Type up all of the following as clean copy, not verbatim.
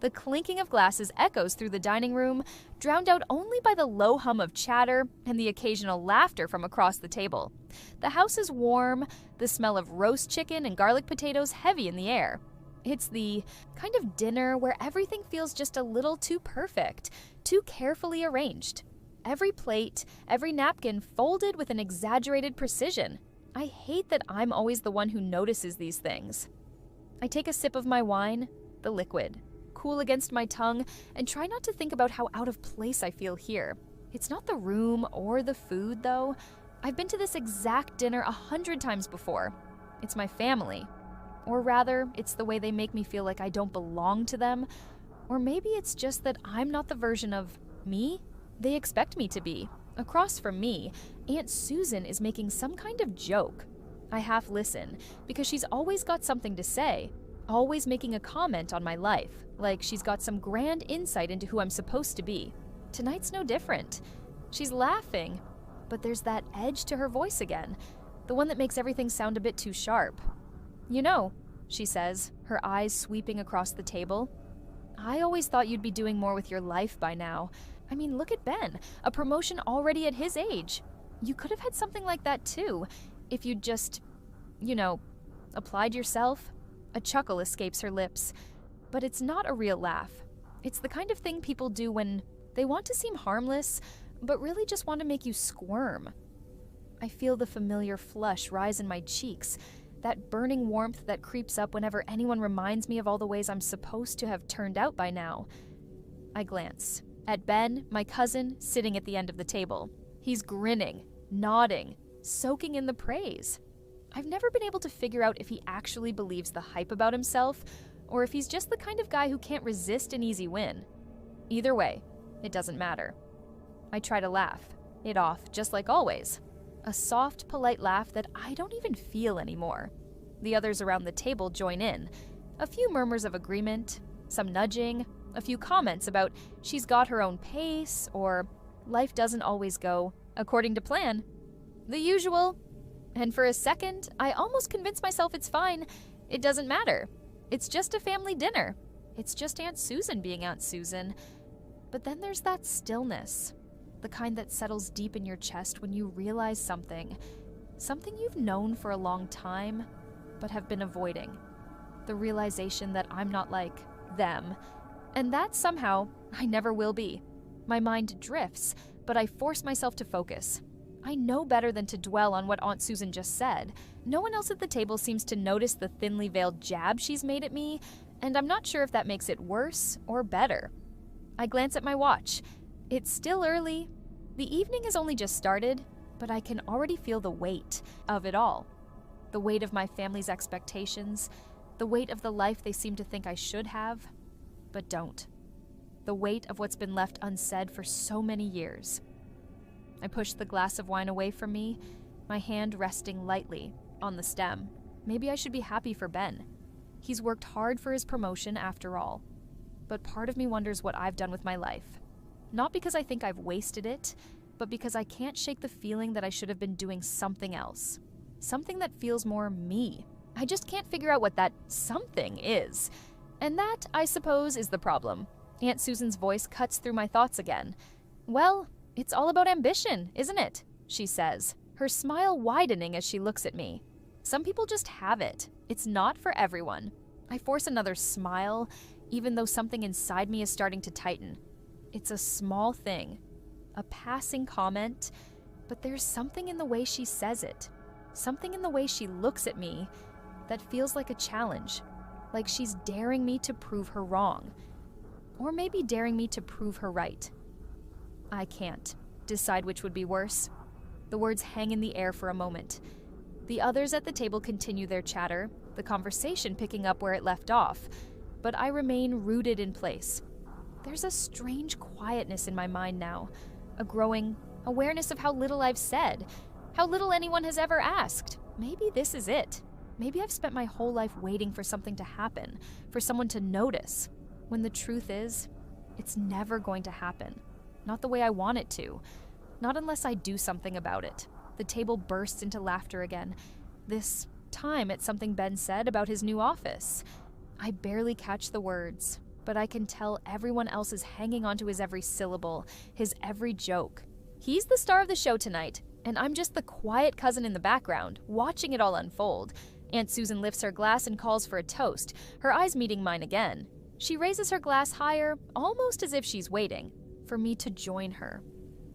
The clinking of glasses echoes through the dining room, drowned out only by the low hum of chatter and the occasional laughter from across the table. The house is warm, the smell of roast chicken and garlic potatoes heavy in the air. It's the kind of dinner where everything feels just a little too perfect, too carefully arranged. Every plate, every napkin folded with an exaggerated precision. I hate that I'm always the one who notices these things. I take a sip of my wine, the liquid, cool against my tongue, and try not to think about how out of place I feel here. It's not the room or the food, though. I've been to this exact dinner 100 times before. It's my family. Or rather, it's the way they make me feel like I don't belong to them. Or maybe it's just that I'm not the version of me they expect me to be. Across from me, Aunt Susan is making some kind of joke. I half listen, because she's always got something to say, always making a comment on my life, like she's got some grand insight into who I'm supposed to be. Tonight's no different. She's laughing, but there's that edge to her voice again, the one that makes everything sound a bit too sharp. You know, she says, her eyes sweeping across the table, I always thought you'd be doing more with your life by now. I mean, look at Ben, a promotion already at his age. You could have had something like that too, if you'd just, applied yourself. A chuckle escapes her lips, but it's not a real laugh. It's the kind of thing people do when they want to seem harmless, but really just want to make you squirm. I feel the familiar flush rise in my cheeks, that burning warmth that creeps up whenever anyone reminds me of all the ways I'm supposed to have turned out by now. I glance at Ben, my cousin, sitting at the end of the table. He's grinning, nodding, soaking in the praise. I've never been able to figure out if he actually believes the hype about himself, or if he's just the kind of guy who can't resist an easy win. Either way, it doesn't matter. I try to laugh it off, just like always. A soft, polite laugh that I don't even feel anymore. The others around the table join in. A few murmurs of agreement, some nudging, a few comments about she's got her own pace, or life doesn't always go according to plan. The usual. And for a second, I almost convince myself it's fine. It doesn't matter. It's just a family dinner. It's just Aunt Susan being Aunt Susan. But then there's that stillness, the kind that settles deep in your chest when you realize something you've known for a long time, but have been avoiding. The realization that I'm not like them, and that somehow I never will be. My mind drifts, but I force myself to focus. I know better than to dwell on what Aunt Susan just said. No one else at the table seems to notice the thinly veiled jab she's made at me, and I'm not sure if that makes it worse or better. I glance at my watch. It's still early. The evening has only just started, but I can already feel the weight of it all. The weight of my family's expectations, the weight of the life they seem to think I should have, but don't. The weight of what's been left unsaid for so many years. I push the glass of wine away from me, my hand resting lightly on the stem. Maybe I should be happy for Ben. He's worked hard for his promotion after all. But part of me wonders what I've done with my life. Not because I think I've wasted it, but because I can't shake the feeling that I should have been doing something else. Something that feels more me. I just can't figure out what that something is. And that, I suppose, is the problem. Aunt Susan's voice cuts through my thoughts again. Well, it's all about ambition, isn't it? She says, her smile widening as she looks at me. Some people just have it. It's not for everyone. I force another smile, even though something inside me is starting to tighten. It's a small thing, a passing comment, but there's something in the way she says it, something in the way she looks at me that feels like a challenge, like she's daring me to prove her wrong, or maybe daring me to prove her right. I can't decide which would be worse. The words hang in the air for a moment. The others at the table continue their chatter, the conversation picking up where it left off, but I remain rooted in place. There's a strange quietness in my mind now, a growing awareness of how little I've said, how little anyone has ever asked. Maybe this is it. Maybe I've spent my whole life waiting for something to happen, for someone to notice, when the truth is, it's never going to happen. Not the way I want it to. Not unless I do something about it. The table bursts into laughter again. This time at something Ben said about his new office. I barely catch the words. but I can tell everyone else is hanging onto his every syllable, his every joke. He's the star of the show tonight, and I'm just the quiet cousin in the background, watching it all unfold. Aunt Susan lifts her glass and calls for a toast, her eyes meeting mine again. She raises her glass higher, almost as if she's waiting for me to join her.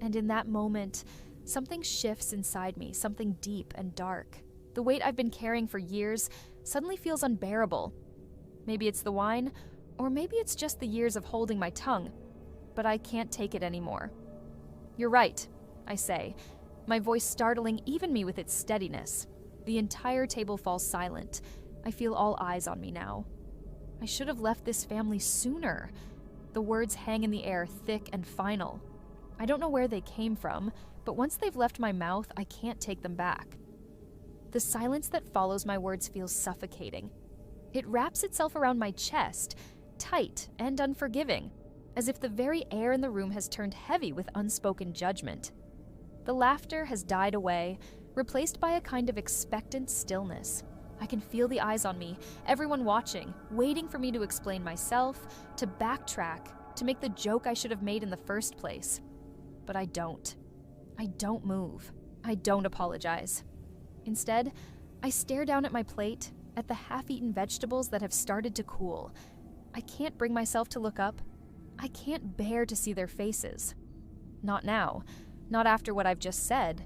And in that moment, something shifts inside me, something deep and dark. The weight I've been carrying for years suddenly feels unbearable. Maybe it's the wine, or maybe it's just the years of holding my tongue, but I can't take it anymore. "You're right," I say, my voice startling even me with its steadiness. The entire table falls silent. I feel all eyes on me now. I should have left this family sooner. The words hang in the air, thick and final. I don't know where they came from, but once they've left my mouth, I can't take them back. The silence that follows my words feels suffocating. It wraps itself around my chest, tight and unforgiving, as if the very air in the room has turned heavy with unspoken judgment. The laughter has died away, replaced by a kind of expectant stillness. I can feel the eyes on me, everyone watching, waiting for me to explain myself, to backtrack, to make the joke I should have made in the first place. But I don't. I don't move. I don't apologize. Instead, I stare down at my plate, at the half-eaten vegetables that have started to cool. I can't bring myself to look up. I can't bear to see their faces. Not now. Not after what I've just said.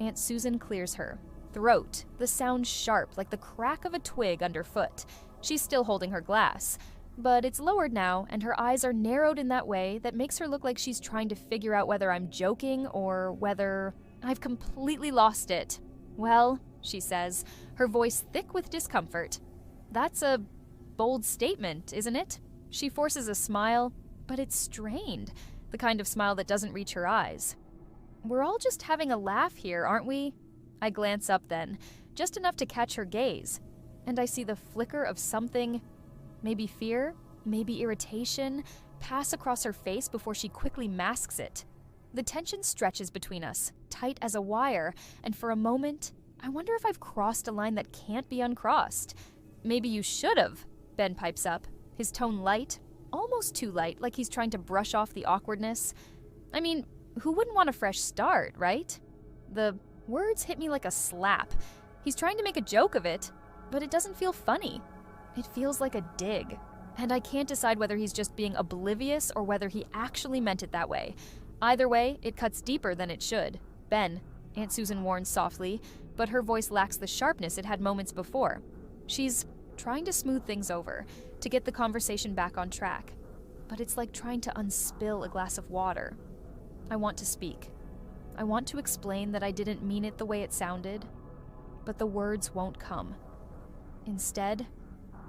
Aunt Susan clears her throat, the sound sharp like the crack of a twig underfoot. She's still holding her glass, but it's lowered now, and her eyes are narrowed in that way that makes her look like she's trying to figure out whether I'm joking or whether I've completely lost it. "Well," she says, her voice thick with discomfort. "That's a bold statement, isn't it?" She forces a smile, but it's strained, the kind of smile that doesn't reach her eyes. "We're all just having a laugh here, aren't we?" I glance up then, just enough to catch her gaze, and I see the flicker of something, maybe fear, maybe irritation, pass across her face before she quickly masks it. The tension stretches between us, tight as a wire, and for a moment, I wonder if I've crossed a line that can't be uncrossed. "Maybe you should have," Ben pipes up, his tone light, almost too light, like he's trying to brush off the awkwardness. I mean, who wouldn't want a fresh start, right? The words hit me like a slap. He's trying to make a joke of it, but it doesn't feel funny. It feels like a dig, and I can't decide whether he's just being oblivious or whether he actually meant it that way. Either way, it cuts deeper than it should. "Ben," Aunt Susan warns softly, but her voice lacks the sharpness it had moments before. She's trying to smooth things over, to get the conversation back on track, but it's like trying to unspill a glass of water. I want to speak. I want to explain that I didn't mean it the way it sounded, but the words won't come. Instead,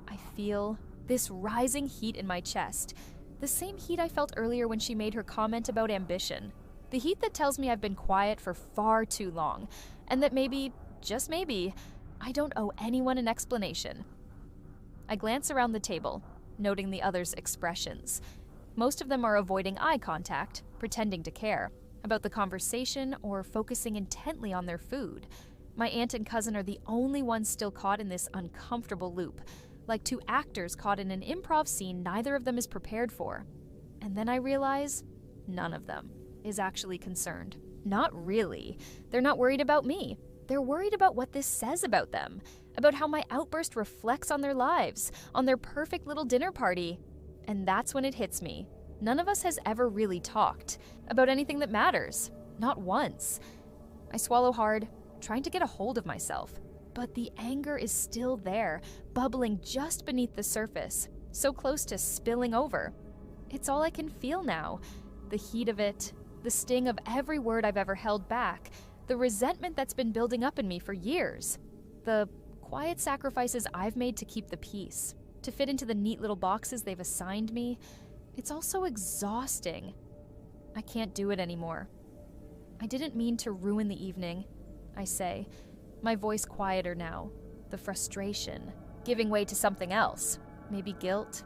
I feel this rising heat in my chest, the same heat I felt earlier when she made her comment about ambition. The heat that tells me I've been quiet for far too long, and that maybe, just maybe, I don't owe anyone an explanation. I glance around the table, noting the others' expressions. Most of them are avoiding eye contact, pretending to care about the conversation or focusing intently on their food. My aunt and cousin are the only ones still caught in this uncomfortable loop, like two actors caught in an improv scene neither of them is prepared for. And then I realize none of them is actually concerned. Not really. They're not worried about me. They're worried about what this says about them, about how my outburst reflects on their lives, on their perfect little dinner party. And that's when it hits me. None of us has ever really talked about anything that matters. Not once. I swallow hard, trying to get a hold of myself. But the anger is still there, bubbling just beneath the surface, so close to spilling over. It's all I can feel now. The heat of it, the sting of every word I've ever held back, the resentment that's been building up in me for years, the quiet sacrifices I've made to keep the peace, to fit into the neat little boxes they've assigned me. It's all so exhausting. I can't do it anymore. I didn't mean to ruin the evening, I say, my voice quieter now, the frustration giving way to something else, maybe guilt,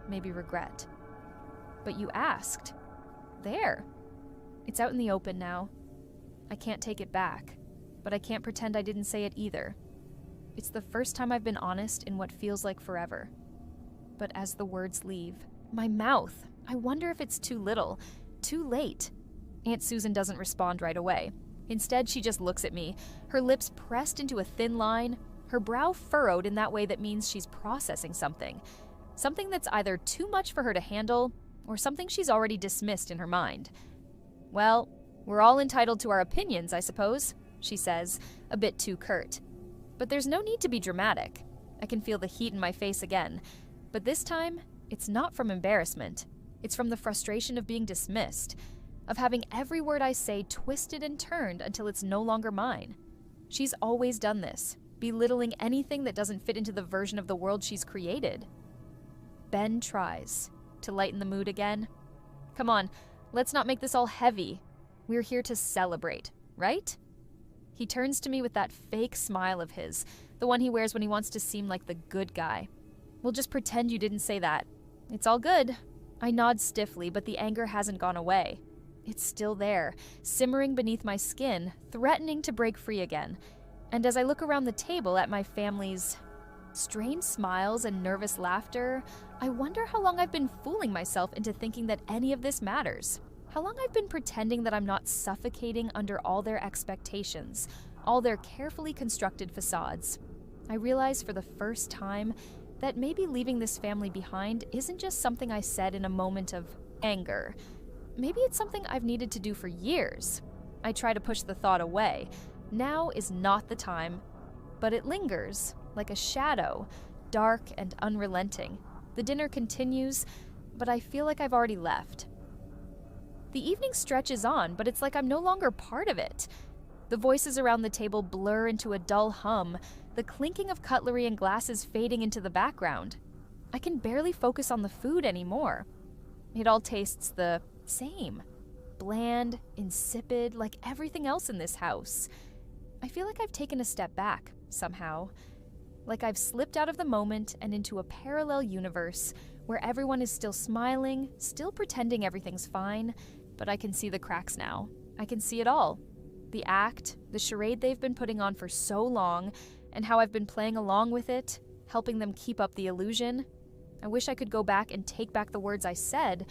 maybe regret. But you asked. There. It's out in the open now. I can't take it back, but I can't pretend I didn't say it either. It's the first time I've been honest in what feels like forever. But as the words leave, my mouth, I wonder if it's too little, too late. Aunt Susan doesn't respond right away. Instead, she just looks at me, her lips pressed into a thin line, her brow furrowed in that way that means she's processing something. Something that's either too much for her to handle, or something she's already dismissed in her mind. "Well, we're all entitled to our opinions, I suppose," she says, a bit too curt. But there's no need to be dramatic. I can feel the heat in my face again. But this time, it's not from embarrassment. It's from the frustration of being dismissed, of having every word I say twisted and turned until it's no longer mine. She's always done this, belittling anything that doesn't fit into the version of the world she's created. Ben tries to lighten the mood again. "Come on, let's not make this all heavy. We're here to celebrate, right?" He turns to me with that fake smile of his, the one he wears when he wants to seem like the good guy. "We'll just pretend you didn't say that. It's all good." I nod stiffly, but the anger hasn't gone away. It's still there, simmering beneath my skin, threatening to break free again. And as I look around the table at my family's strained smiles and nervous laughter, I wonder how long I've been fooling myself into thinking that any of this matters. How long I've been pretending that I'm not suffocating under all their expectations, all their carefully constructed facades. I realize for the first time that maybe leaving this family behind isn't just something I said in a moment of anger. Maybe it's something I've needed to do for years. I try to push the thought away. Now is not the time. But it lingers, like a shadow, dark and unrelenting. The dinner continues, but I feel like I've already left. The evening stretches on, but it's like I'm no longer part of it. The voices around the table blur into a dull hum, the clinking of cutlery and glasses fading into the background. I can barely focus on the food anymore. It all tastes the same. Bland, insipid, like everything else in this house. I feel like I've taken a step back, somehow. Like I've slipped out of the moment and into a parallel universe where everyone is still smiling, still pretending everything's fine, but I can see the cracks now. I can see it all. The act, the charade they've been putting on for so long, and how I've been playing along with it, helping them keep up the illusion. I wish I could go back and take back the words I said,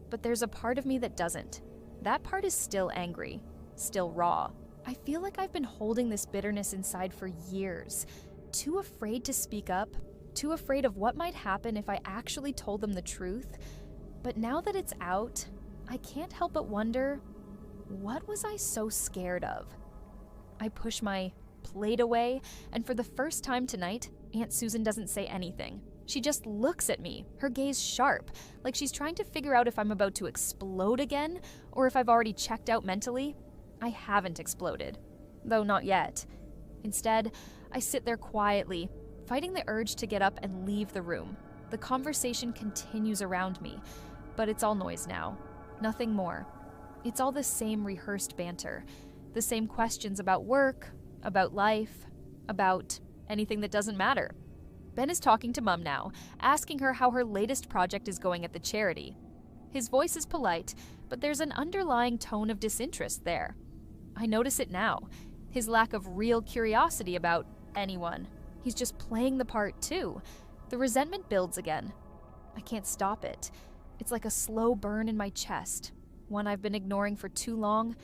but there's a part of me that doesn't. That part is still angry, still raw. I feel like I've been holding this bitterness inside for years, too afraid to speak up, too afraid of what might happen if I actually told them the truth. But now that it's out, I can't help but wonder, what was I so scared of? I push my plate away, and for the first time tonight, Aunt Susan doesn't say anything. She just looks at me, her gaze sharp, like she's trying to figure out if I'm about to explode again, or if I've already checked out mentally. I haven't exploded, though not yet. Instead, I sit there quietly, fighting the urge to get up and leave the room. The conversation continues around me, but it's all noise now. Nothing more. It's all the same rehearsed banter, the same questions about work, about life, about anything that doesn't matter. Ben is talking to Mum now, asking her how her latest project is going at the charity. His voice is polite, but there's an underlying tone of disinterest there. I notice it now, his lack of real curiosity about anyone. He's just playing the part too. The resentment builds again. I can't stop it. It's like a slow burn in my chest, one I've been ignoring for too long.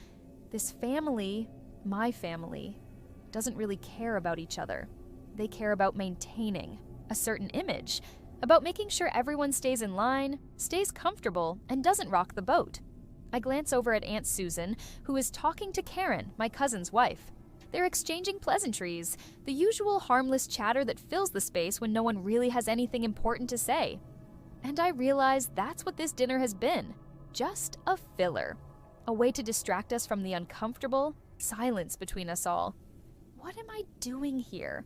This family, my family, doesn't really care about each other. They care about maintaining a certain image, about making sure everyone stays in line, stays comfortable, and doesn't rock the boat. I glance over at Aunt Susan, who is talking to Karen, my cousin's wife. They're exchanging pleasantries, the usual harmless chatter that fills the space when no one really has anything important to say. And I realize that's what this dinner has been. Just a filler. A way to distract us from the uncomfortable silence between us all. What am I doing here?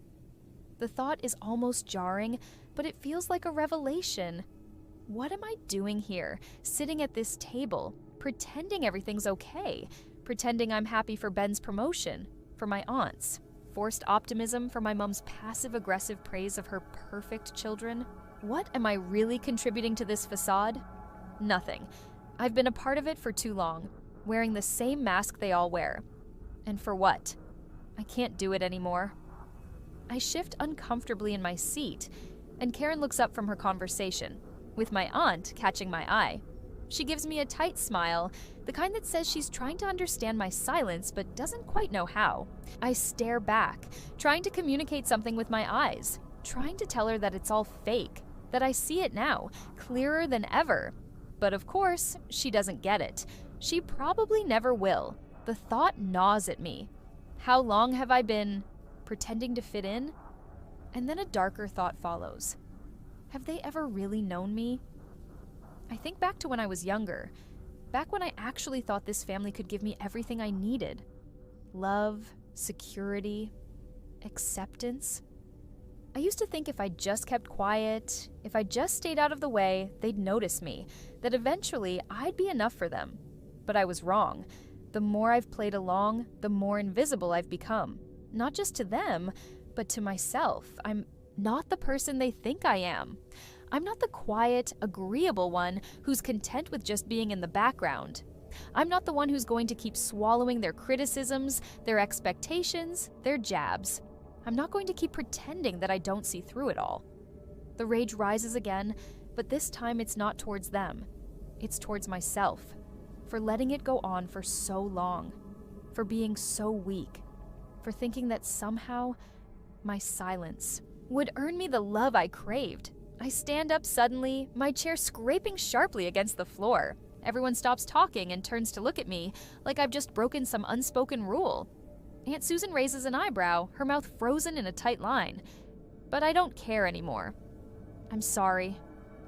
The thought is almost jarring, but it feels like a revelation. What am I doing here, sitting at this table, pretending everything's okay, pretending I'm happy for Ben's promotion, for my aunt's, forced optimism for my mom's passive-aggressive praise of her perfect children? What am I really contributing to this facade? Nothing. I've been a part of it for too long, wearing the same mask they all wear. And for what? I can't do it anymore. I shift uncomfortably in my seat, and Karen looks up from her conversation, with my aunt catching my eye. She gives me a tight smile, the kind that says she's trying to understand my silence but doesn't quite know how. I stare back, trying to communicate something with my eyes, trying to tell her that it's all fake, that I see it now, clearer than ever. But of course, she doesn't get it. She probably never will. The thought gnaws at me. How long have I been pretending to fit in? And then a darker thought follows. Have they ever really known me? I think back to when I was younger, back when I actually thought this family could give me everything I needed. Love, security, acceptance. I used to think if I just kept quiet, if I just stayed out of the way, they'd notice me, that eventually I'd be enough for them. But I was wrong. The more I've played along, the more invisible I've become. Not just to them, but to myself. I'm not the person they think I am. I'm not the quiet, agreeable one who's content with just being in the background. I'm not the one who's going to keep swallowing their criticisms, their expectations, their jabs. I'm not going to keep pretending that I don't see through it all. The rage rises again, but this time it's not towards them. It's towards myself, for letting it go on for so long, for being so weak, for thinking that somehow my silence would earn me the love I craved. I stand up suddenly, my chair scraping sharply against the floor. Everyone stops talking and turns to look at me like I've just broken some unspoken rule. Aunt Susan raises an eyebrow, her mouth frozen in a tight line. But I don't care anymore. I'm sorry,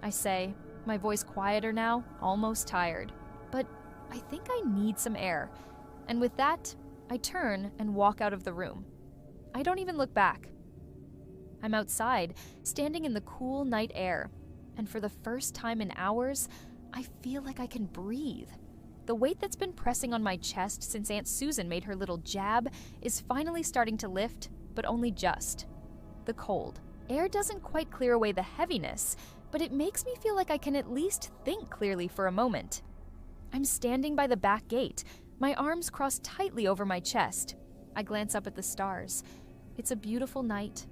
I say, my voice quieter now, almost tired. But I think I need some air. And with that, I turn and walk out of the room. I don't even look back. I'm outside, standing in the cool night air, and for the first time in hours, I feel like I can breathe. The weight that's been pressing on my chest since Aunt Susan made her little jab is finally starting to lift, but only just. The cold air doesn't quite clear away the heaviness, but it makes me feel like I can at least think clearly for a moment. I'm standing by the back gate, my arms crossed tightly over my chest. I glance up at the stars. It's a beautiful night,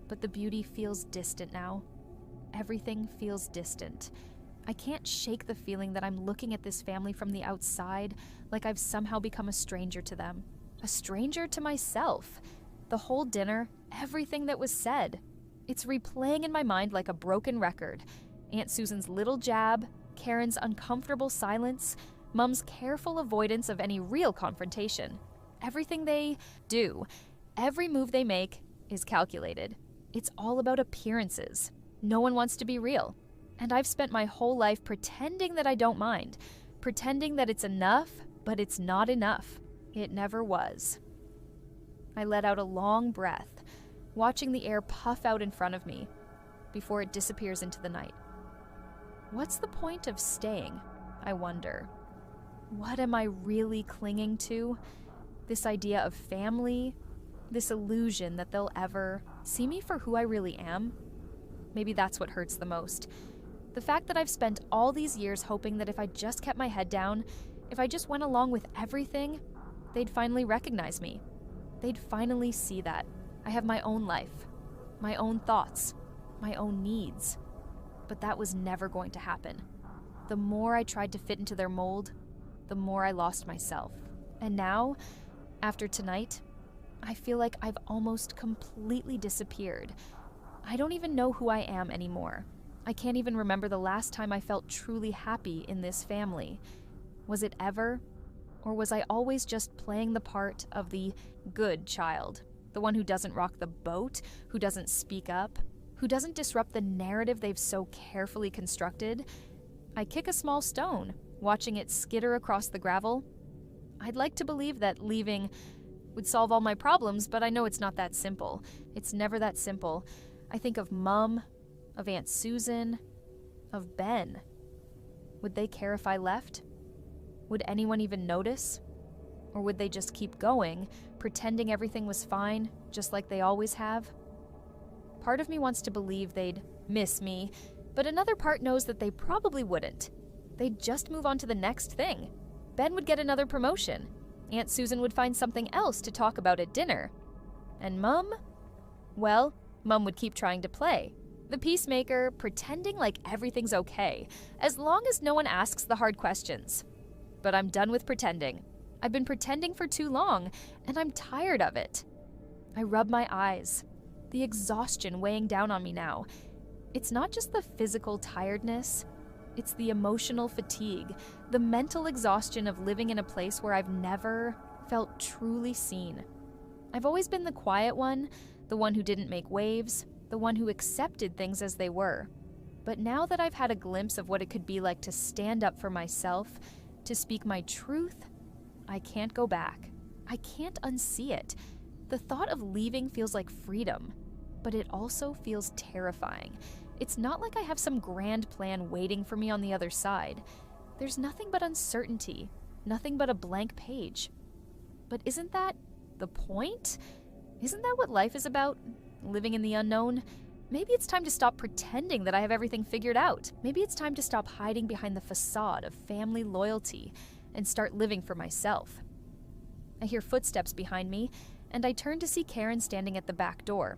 but the beauty feels distant now. Everything feels distant. I can't shake the feeling that I'm looking at this family from the outside, like I've somehow become a stranger to them. A stranger to myself. The whole dinner, everything that was said. It's replaying in my mind like a broken record. Aunt Susan's little jab, Karen's uncomfortable silence, Mum's careful avoidance of any real confrontation. Everything they do, every move they make, is calculated. It's all about appearances. No one wants to be real. And I've spent my whole life pretending that I don't mind, pretending that it's enough, but it's not enough. It never was. I let out a long breath, watching the air puff out in front of me before it disappears into the night. What's the point of staying, I wonder? What am I really clinging to? This idea of family? This illusion that they'll ever see me for who I really am? Maybe that's what hurts the most. The fact that I've spent all these years hoping that if I just kept my head down, if I just went along with everything, they'd finally recognize me. They'd finally see that I have my own life, my own thoughts, my own needs. But that was never going to happen. The more I tried to fit into their mold, the more I lost myself. And now, after tonight, I feel like I've almost completely disappeared. I don't even know who I am anymore. I can't even remember the last time I felt truly happy in this family. Was it ever? Or was I always just playing the part of the good child? The one who doesn't rock the boat, who doesn't speak up, who doesn't disrupt the narrative they've so carefully constructed? I kick a small stone, watching it skitter across the gravel. I'd like to believe that leaving would solve all my problems, but I know it's not that simple. It's never that simple. I think of Mum, of Aunt Susan, of Ben. Would they care if I left? Would anyone even notice? Or would they just keep going, pretending everything was fine, just like they always have? Part of me wants to believe they'd miss me, but another part knows that they probably wouldn't. They'd just move on to the next thing. Ben would get another promotion. Aunt Susan would find something else to talk about at dinner. And Mum? Well, Mum would keep trying to play. The peacemaker, pretending like everything's okay, as long as no one asks the hard questions. But I'm done with pretending. I've been pretending for too long, and I'm tired of it. I rub my eyes, the exhaustion weighing down on me now. It's not just the physical tiredness, it's the emotional fatigue, the mental exhaustion of living in a place where I've never felt truly seen. I've always been the quiet one, the one who didn't make waves, the one who accepted things as they were. But now that I've had a glimpse of what it could be like to stand up for myself, to speak my truth, I can't go back. I can't unsee it. The thought of leaving feels like freedom, but it also feels terrifying. It's not like I have some grand plan waiting for me on the other side. There's nothing but uncertainty, nothing but a blank page. But isn't that the point? Isn't that what life is about? Living in the unknown? Maybe it's time to stop pretending that I have everything figured out. Maybe it's time to stop hiding behind the facade of family loyalty and start living for myself. I hear footsteps behind me, and I turn to see Karen standing at the back door.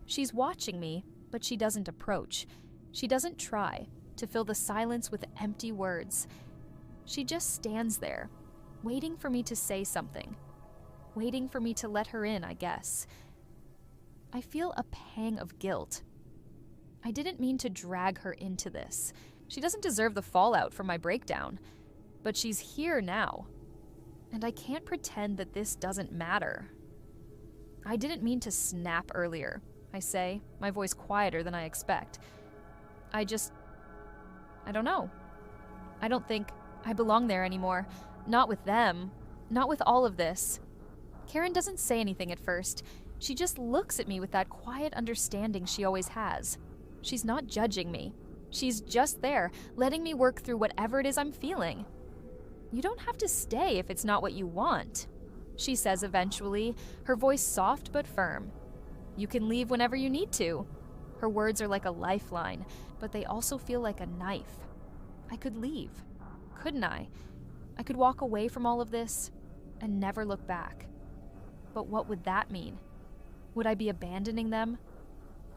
She's watching me, but she doesn't approach. She doesn't try to fill the silence with empty words. She just stands there, waiting for me to say something. Waiting for me to let her in, I guess. I feel a pang of guilt. I didn't mean to drag her into this. She doesn't deserve the fallout from my breakdown. But she's here now. And I can't pretend that this doesn't matter. I didn't mean to snap earlier, I say, my voice quieter than I expect. I don't know. I don't think I belong there anymore. Not with them. Not with all of this. Karen doesn't say anything at first. She just looks at me with that quiet understanding she always has. She's not judging me. She's just there, letting me work through whatever it is I'm feeling. You don't have to stay if it's not what you want, she says eventually, her voice soft but firm. You can leave whenever you need to. Her words are like a lifeline, but they also feel like a knife. I could leave, couldn't I? I could walk away from all of this and never look back. But what would that mean? Would I be abandoning them?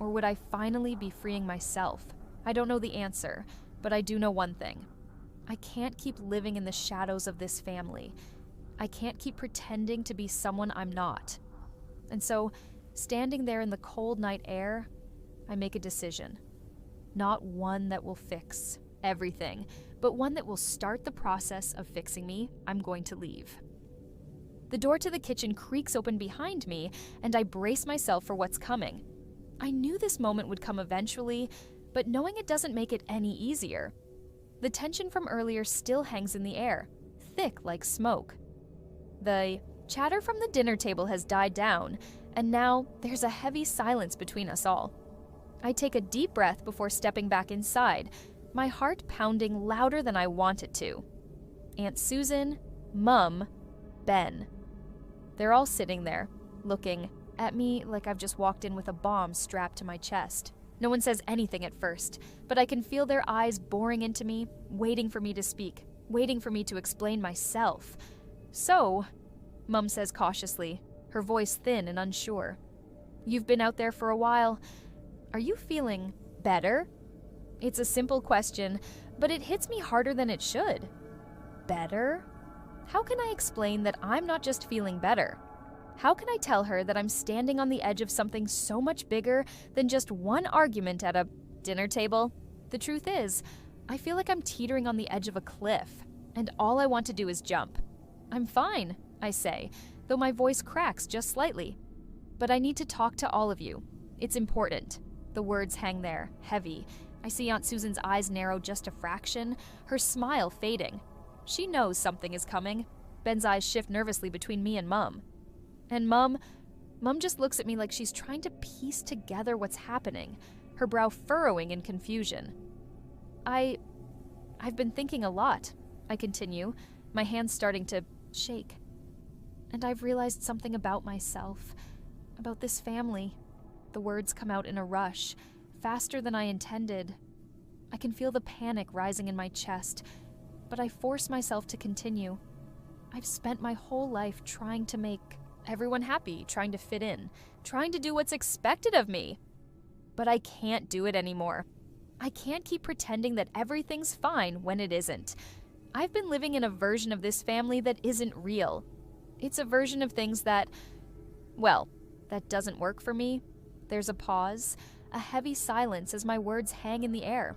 Or would I finally be freeing myself? I don't know the answer, but I do know one thing. I can't keep living in the shadows of this family. I can't keep pretending to be someone I'm not. And so, standing there in the cold night air, I make a decision. Not one that will fix everything, but one that will start the process of fixing me. I'm going to leave. The door to the kitchen creaks open behind me, and I brace myself for what's coming. I knew this moment would come eventually, but knowing it doesn't make it any easier. The tension from earlier still hangs in the air, thick like smoke. The chatter from the dinner table has died down, and now there's a heavy silence between us all. I take a deep breath before stepping back inside, my heart pounding louder than I want it to. Aunt Susan, Mum, Ben. They're all sitting there, looking at me like I've just walked in with a bomb strapped to my chest. No one says anything at first, but I can feel their eyes boring into me, waiting for me to speak, waiting for me to explain myself. So, Mum says cautiously, her voice thin and unsure. You've been out there for a while. Are you feeling better? It's a simple question, but it hits me harder than it should. Better? How can I explain that I'm not just feeling better? How can I tell her that I'm standing on the edge of something so much bigger than just one argument at a dinner table? The truth is, I feel like I'm teetering on the edge of a cliff, and all I want to do is jump. I'm fine, I say, though my voice cracks just slightly. But I need to talk to all of you. It's important. The words hang there, heavy. I see Aunt Susan's eyes narrow just a fraction, her smile fading. She knows something is coming. Ben's eyes shift nervously between me and Mum. And Mum just looks at me like she's trying to piece together what's happening, her brow furrowing in confusion. I've been thinking a lot, I continue, my hands starting to shake. And I've realized something about myself, about this family. The words come out in a rush, faster than I intended. I can feel the panic rising in my chest, but I force myself to continue. I've spent my whole life trying to make everyone happy, trying to fit in, trying to do what's expected of me. but I can't do it anymore. I can't keep pretending that everything's fine when it isn't. I've been living in a version of this family that isn't real. It's a version of things that, well, that doesn't work for me. There's a pause, a heavy silence as my words hang in the air.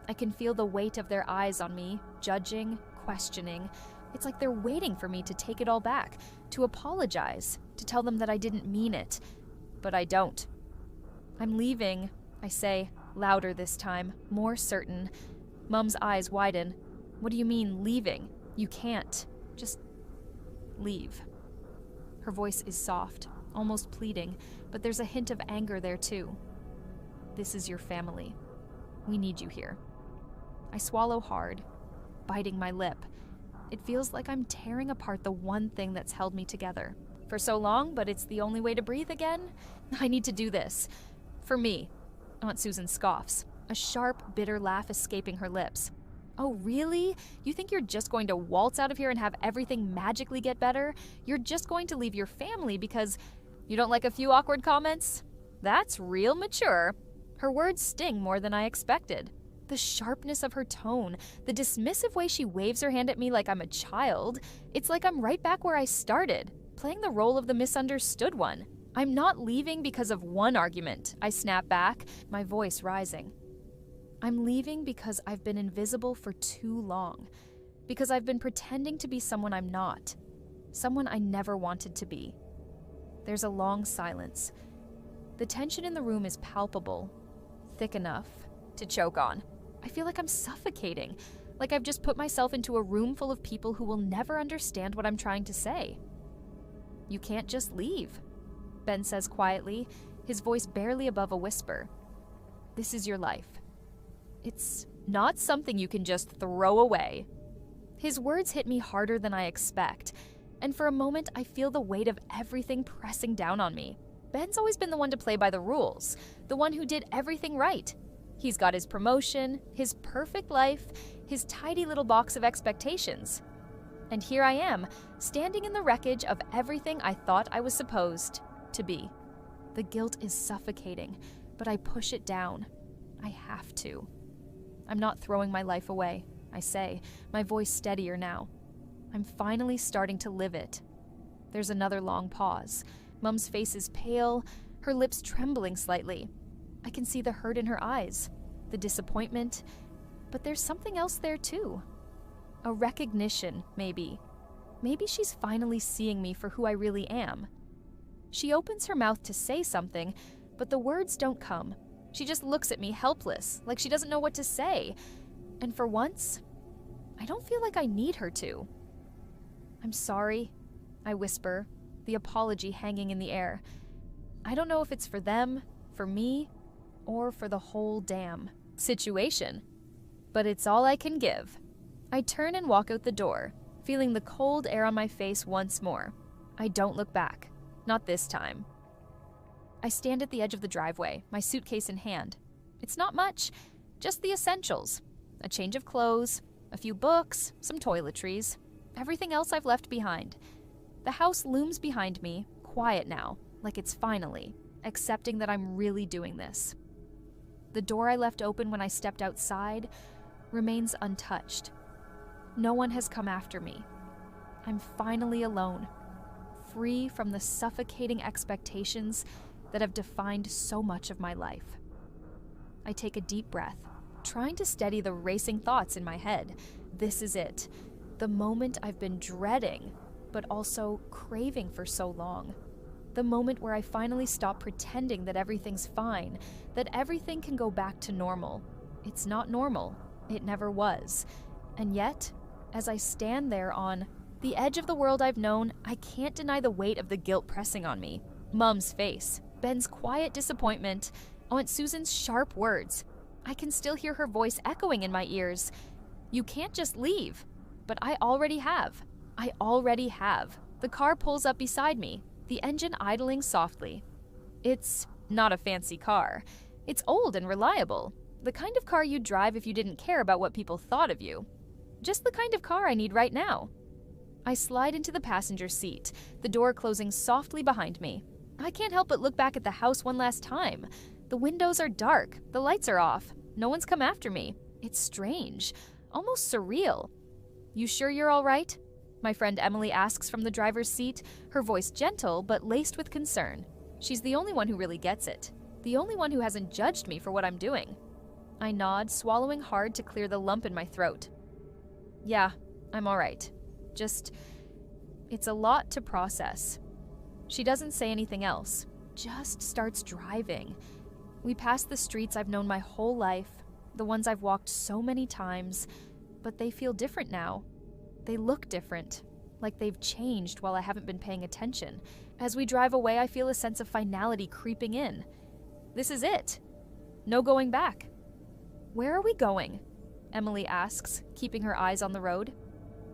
I can feel the weight of their eyes on me, judging, questioning. It's like they're waiting for me to take it all back, to apologize, to tell them that I didn't mean it. But I don't. I'm leaving, I say, louder this time, more certain. Mum's eyes widen. What do you mean, leaving? You can't. Just leave. Her voice is soft, almost pleading, but there's a hint of anger there too. This is your family. We need you here. I swallow hard, biting my lip. It feels like I'm tearing apart the one thing that's held me together. For so long, but it's the only way to breathe again? I need to do this. For me. Aunt Susan scoffs, a sharp, bitter laugh escaping her lips. Oh, really? You think you're just going to waltz out of here and have everything magically get better? You're just going to leave your family because you don't like a few awkward comments? That's real mature. Her words sting more than I expected. The sharpness of her tone, the dismissive way she waves her hand at me like I'm a child, it's like I'm right back where I started, playing the role of the misunderstood one. I'm not leaving because of one argument, I snap back, my voice rising. I'm leaving because I've been invisible for too long, because I've been pretending to be someone I'm not, someone I never wanted to be. There's a long silence. The tension in the room is palpable, thick enough to choke on. I feel like I'm suffocating, like I've just put myself into a room full of people who will never understand what I'm trying to say. You can't just leave, Ben says quietly, his voice barely above a whisper. This is your life. It's not something you can just throw away. His words hit me harder than I expect, and for a moment I feel the weight of everything pressing down on me. Ben's always been the one to play by the rules, the one who did everything right. He's got his promotion, his perfect life, his tidy little box of expectations. And here I am, standing in the wreckage of everything I thought I was supposed to be. The guilt is suffocating, but I push it down. I have to. I'm not throwing my life away, I say, my voice steadier now. I'm finally starting to live it. There's another long pause. Mum's face is pale, her lips trembling slightly. I can see the hurt in her eyes, the disappointment, but there's something else there too. A recognition, maybe. Maybe she's finally seeing me for who I really am. She opens her mouth to say something, but the words don't come. She just looks at me helpless, like she doesn't know what to say. And for once, I don't feel like I need her to. I'm sorry, I whisper, the apology hanging in the air. I don't know if it's for them, for me, or for the whole damn situation. But it's all I can give. I turn and walk out the door, feeling the cold air on my face once more. I don't look back. Not this time. I stand at the edge of the driveway, my suitcase in hand. It's not much, just the essentials. A change of clothes, a few books, some toiletries. Everything else I've left behind. The house looms behind me, quiet now, like it's finally, accepting that I'm really doing this. The door I left open when I stepped outside remains untouched. No one has come after me. I'm finally alone, free from the suffocating expectations that have defined so much of my life. I take a deep breath, trying to steady the racing thoughts in my head. This is it, the moment I've been dreading, but also craving for so long. The moment where I finally stop pretending that everything's fine, that everything can go back to normal. It's not normal. It never was. And yet, as I stand there on the edge of the world I've known, I can't deny the weight of the guilt pressing on me. Mum's face, Ben's quiet disappointment, Aunt Susan's sharp words. I can still hear her voice echoing in my ears. You can't just leave. But I already have. I already have. The car pulls up beside me, the engine idling softly. It's not a fancy car. It's old and reliable. The kind of car you'd drive if you didn't care about what people thought of you. Just the kind of car I need right now. I slide into the passenger seat, the door closing softly behind me. I can't help but look back at the house one last time. The windows are dark, the lights are off, no one's come after me. It's strange, almost surreal. You sure you're all right? My friend Emily asks from the driver's seat, her voice gentle but laced with concern. She's the only one who really gets it, the only one who hasn't judged me for what I'm doing. I nod, swallowing hard to clear the lump in my throat. Yeah, I'm all right. It's a lot to process. She doesn't say anything else, just starts driving. We pass the streets I've known my whole life, the ones I've walked so many times, but they feel different now. They look different, like they've changed while I haven't been paying attention. As we drive away, I feel a sense of finality creeping in. This is it. No going back. Where are we going? Emily asks, keeping her eyes on the road.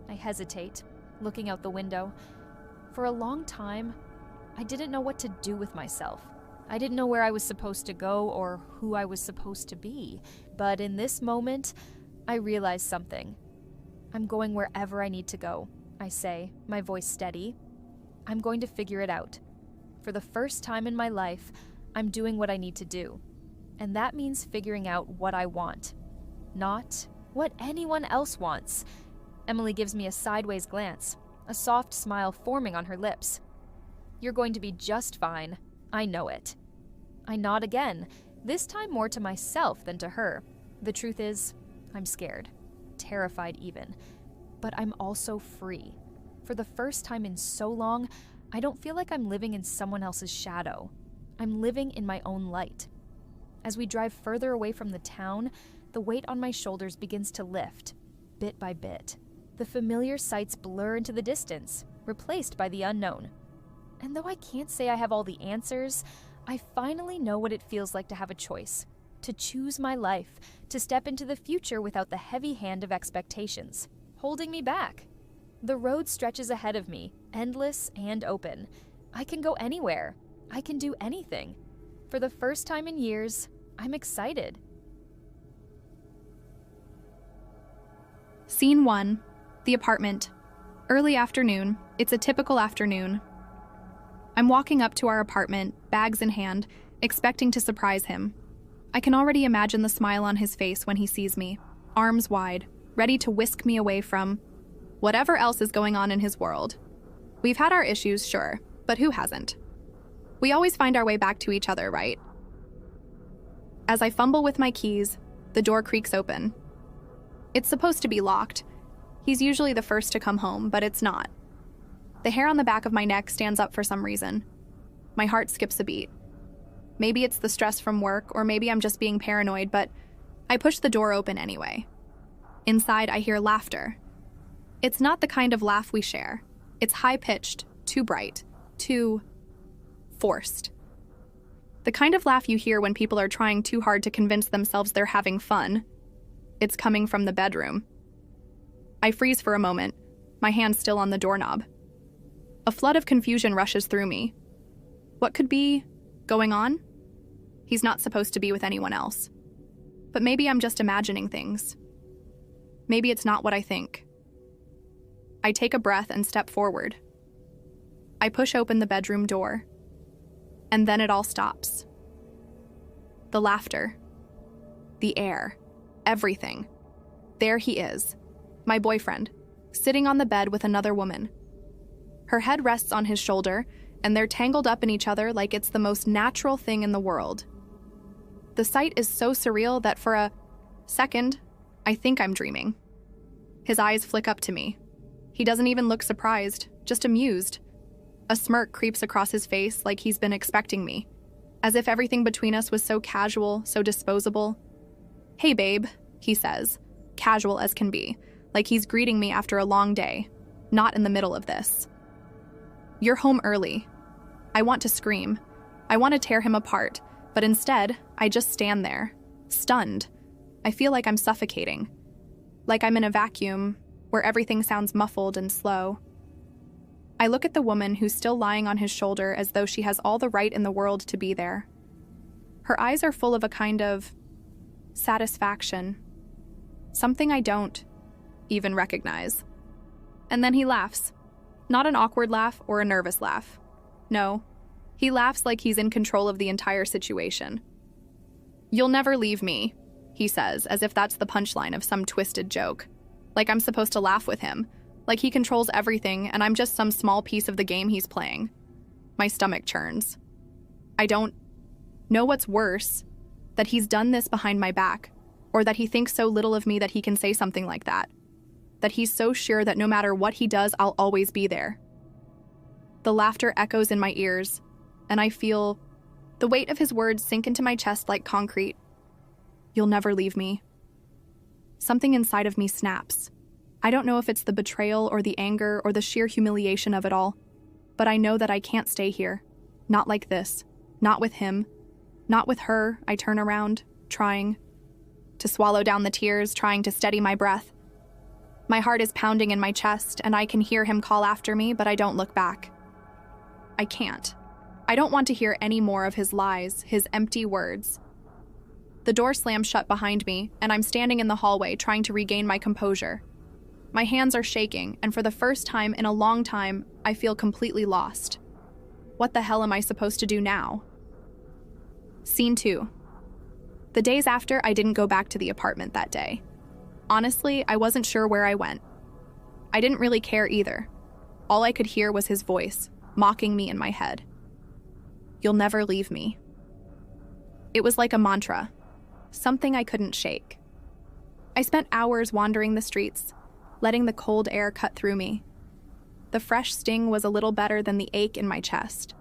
I hesitate, looking out the window. For a long time, I didn't know what to do with myself. I didn't know where I was supposed to go or who I was supposed to be. But in this moment, I realized something. I'm going wherever I need to go, I say, my voice steady. I'm going to figure it out. For the first time in my life, I'm doing what I need to do. And that means figuring out what I want, not what anyone else wants. Emily gives me a sideways glance, a soft smile forming on her lips. You're going to be just fine. I know it. I nod again, this time more to myself than to her. The truth is, I'm scared, terrified even. But I'm also free. For the first time in so long, I don't feel like I'm living in someone else's shadow. I'm living in my own light. As we drive further away from the town, the weight on my shoulders begins to lift, bit by bit. The familiar sights blur into the distance, replaced by the unknown. And though I can't say I have all the answers, I finally know what it feels like to have a choice, to choose my life, to step into the future without the heavy hand of expectations, holding me back. The road stretches ahead of me, endless and open. I can go anywhere. I can do anything. For the first time in years, I'm excited. Scene 1. The apartment. Early afternoon. It's a typical afternoon. I'm walking up to our apartment, bags in hand, expecting to surprise him. I can already imagine the smile on his face when he sees me, arms wide, ready to whisk me away from whatever else is going on in his world. We've had our issues, sure, but who hasn't? We always find our way back to each other, right? As I fumble with my keys, the door creaks open. It's supposed to be locked. He's usually the first to come home, but it's not. The hair on the back of my neck stands up for some reason. My heart skips a beat. Maybe it's the stress from work, or maybe I'm just being paranoid, but I push the door open anyway. Inside, I hear laughter. It's not the kind of laugh we share. It's high-pitched, too bright, too forced. The kind of laugh you hear when people are trying too hard to convince themselves they're having fun. It's coming from the bedroom. I freeze for a moment, my hand still on the doorknob. A flood of confusion rushes through me. What could be going on? He's not supposed to be with anyone else. But maybe I'm just imagining things. Maybe it's not what I think. I take a breath and step forward. I push open the bedroom door. And then it all stops. The laughter. The air. Everything. There he is, my boyfriend, sitting on the bed with another woman. Her head rests on his shoulder, and they're tangled up in each other like it's the most natural thing in the world. The sight is so surreal that for a second, I think I'm dreaming. His eyes flick up to me. He doesn't even look surprised, just amused. A smirk creeps across his face like he's been expecting me, as if everything between us was so casual, so disposable. "Hey, babe," he says, casual as can be, like he's greeting me after a long day, not in the middle of this. "You're home early." I want to scream. I want to tear him apart, but instead, I just stand there, stunned. I feel like I'm suffocating, like I'm in a vacuum where everything sounds muffled and slow. I look at the woman who's still lying on his shoulder as though she has all the right in the world to be there. Her eyes are full of a kind of satisfaction, something I don't even recognize. And then he laughs. Not an awkward laugh or a nervous laugh. No, he laughs like he's in control of the entire situation. "You'll never leave me," he says, as if that's the punchline of some twisted joke. Like I'm supposed to laugh with him. Like he controls everything and I'm just some small piece of the game he's playing. My stomach churns. I don't know what's worse, that he's done this behind my back, or that he thinks so little of me that he can say something like that. That he's so sure that no matter what he does, I'll always be there. The laughter echoes in my ears, and I feel the weight of his words sink into my chest like concrete. "You'll never leave me." Something inside of me snaps. I don't know if it's the betrayal or the anger or the sheer humiliation of it all, but I know that I can't stay here. Not like this. Not with him. Not with her. I turn around, trying to swallow down the tears, trying to steady my breath. My heart is pounding in my chest, and I can hear him call after me, but I don't look back. I can't. I don't want to hear any more of his lies, his empty words. The door slams shut behind me, and I'm standing in the hallway trying to regain my composure. My hands are shaking, and for the first time in a long time, I feel completely lost. What the hell am I supposed to do now? Scene 2. The days after, I didn't go back to the apartment that day. Honestly, I wasn't sure where I went. I didn't really care either. All I could hear was his voice, mocking me in my head. "You'll never leave me." It was like a mantra, something I couldn't shake. I spent hours wandering the streets, letting the cold air cut through me. The fresh sting was a little better than the ache in my chest.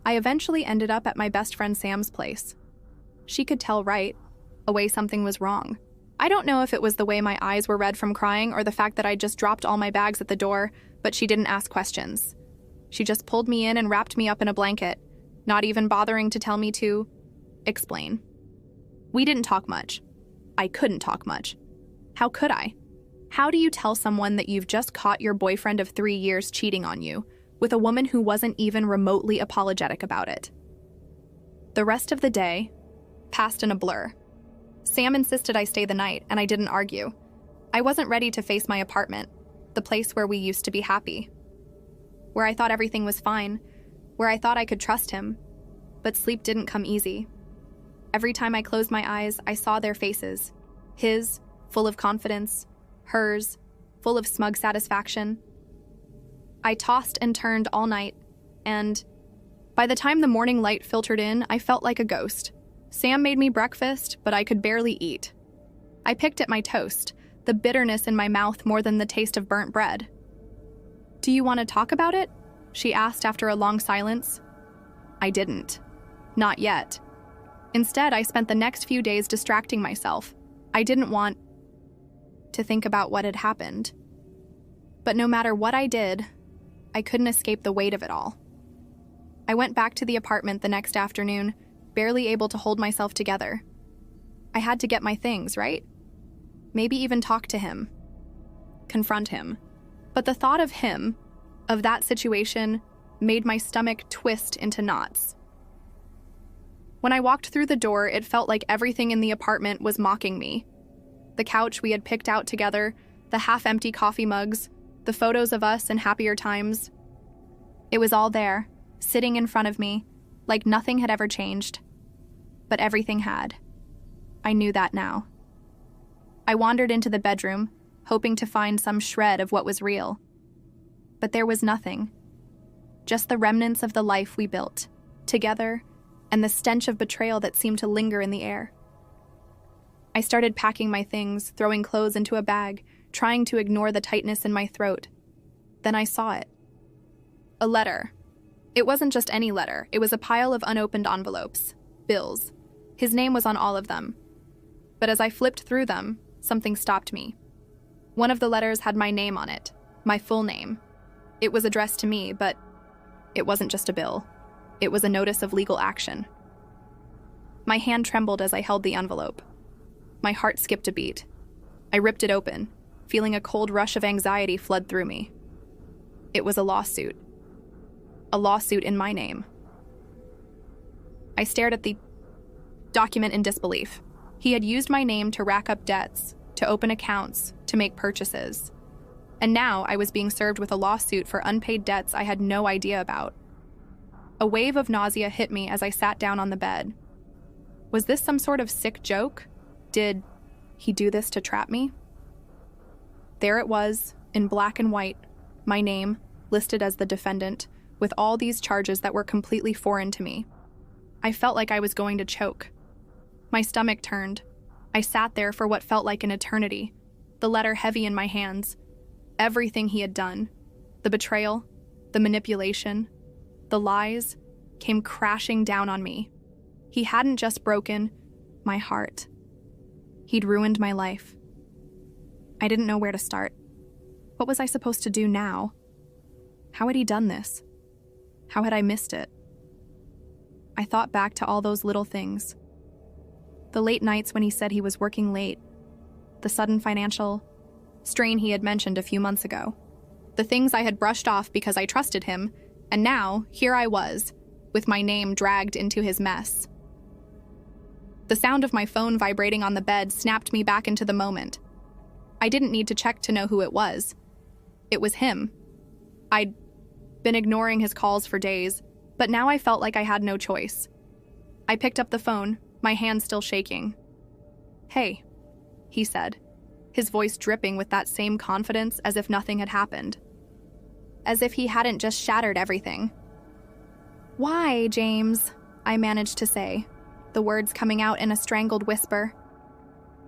I eventually ended up at my best friend Sam's place. She could tell right away something was wrong. I don't know if it was the way my eyes were red from crying or the fact that I just dropped all my bags at the door, but she didn't ask questions. She just pulled me in and wrapped me up in a blanket, not even bothering to tell me to explain. We didn't talk much. I couldn't talk much. How could I? How do you tell someone that you've just caught your boyfriend of 3 years cheating on you with a woman who wasn't even remotely apologetic about it? The rest of the day passed in a blur. Sam insisted I stay the night, and I didn't argue. I wasn't ready to face my apartment, the place where we used to be happy, where I thought everything was fine, where I thought I could trust him. But sleep didn't come easy. Every time I closed my eyes, I saw their faces. His, full of confidence. Hers, full of smug satisfaction. I tossed and turned all night, and by the time the morning light filtered in, I felt like a ghost. Sam made me breakfast, but I could barely eat. I picked at my toast, the bitterness in my mouth more than the taste of burnt bread. "Do you want to talk about it?" she asked after a long silence. I didn't. Not yet. Instead, I spent the next few days distracting myself. I didn't want to think about what had happened. But no matter what I did, I couldn't escape the weight of it all. I went back to the apartment the next afternoon, barely able to hold myself together. I had to get my things, right? Maybe even talk to him. Confront him. But the thought of him, of that situation, made my stomach twist into knots. When I walked through the door, it felt like everything in the apartment was mocking me. The couch we had picked out together, the half-empty coffee mugs, the photos of us in happier times. It was all there, sitting in front of me, like nothing had ever changed. But everything had. I knew that now. I wandered into the bedroom, hoping to find some shred of what was real. But there was nothing. Just the remnants of the life we built, together, and the stench of betrayal that seemed to linger in the air. I started packing my things, throwing clothes into a bag, trying to ignore the tightness in my throat. Then I saw it. A letter. It wasn't just any letter. It was a pile of unopened envelopes. Bills. His name was on all of them. But as I flipped through them, something stopped me. One of the letters had my name on it, my full name. It was addressed to me, but it wasn't just a bill. It was a notice of legal action. My hand trembled as I held the envelope. My heart skipped a beat. I ripped it open, feeling a cold rush of anxiety flood through me. It was a lawsuit. A lawsuit in my name. I stared at the document in disbelief. He had used my name to rack up debts, to open accounts, to make purchases. And now I was being served with a lawsuit for unpaid debts I had no idea about. A wave of nausea hit me as I sat down on the bed. Was this some sort of sick joke? Did he do this to trap me? There it was, in black and white, my name, listed as the defendant, with all these charges that were completely foreign to me. I felt like I was going to choke. My stomach turned. I sat there for what felt like an eternity, the letter heavy in my hands. Everything he had done, the betrayal, the manipulation, the lies, came crashing down on me. He hadn't just broken my heart. He'd ruined my life. I didn't know where to start. What was I supposed to do now? How had he done this? How had I missed it? I thought back to all those little things. The late nights when he said he was working late. The sudden financial strain he had mentioned a few months ago. The things I had brushed off because I trusted him, and now, here I was, with my name dragged into his mess. The sound of my phone vibrating on the bed snapped me back into the moment. I didn't need to check to know who it was. It was him. I'd been ignoring his calls for days, but now I felt like I had no choice. I picked up the phone, my hand still shaking. "Hey," he said, his voice dripping with that same confidence as if nothing had happened. As if he hadn't just shattered everything. "Why, James?" I managed to say, the words coming out in a strangled whisper.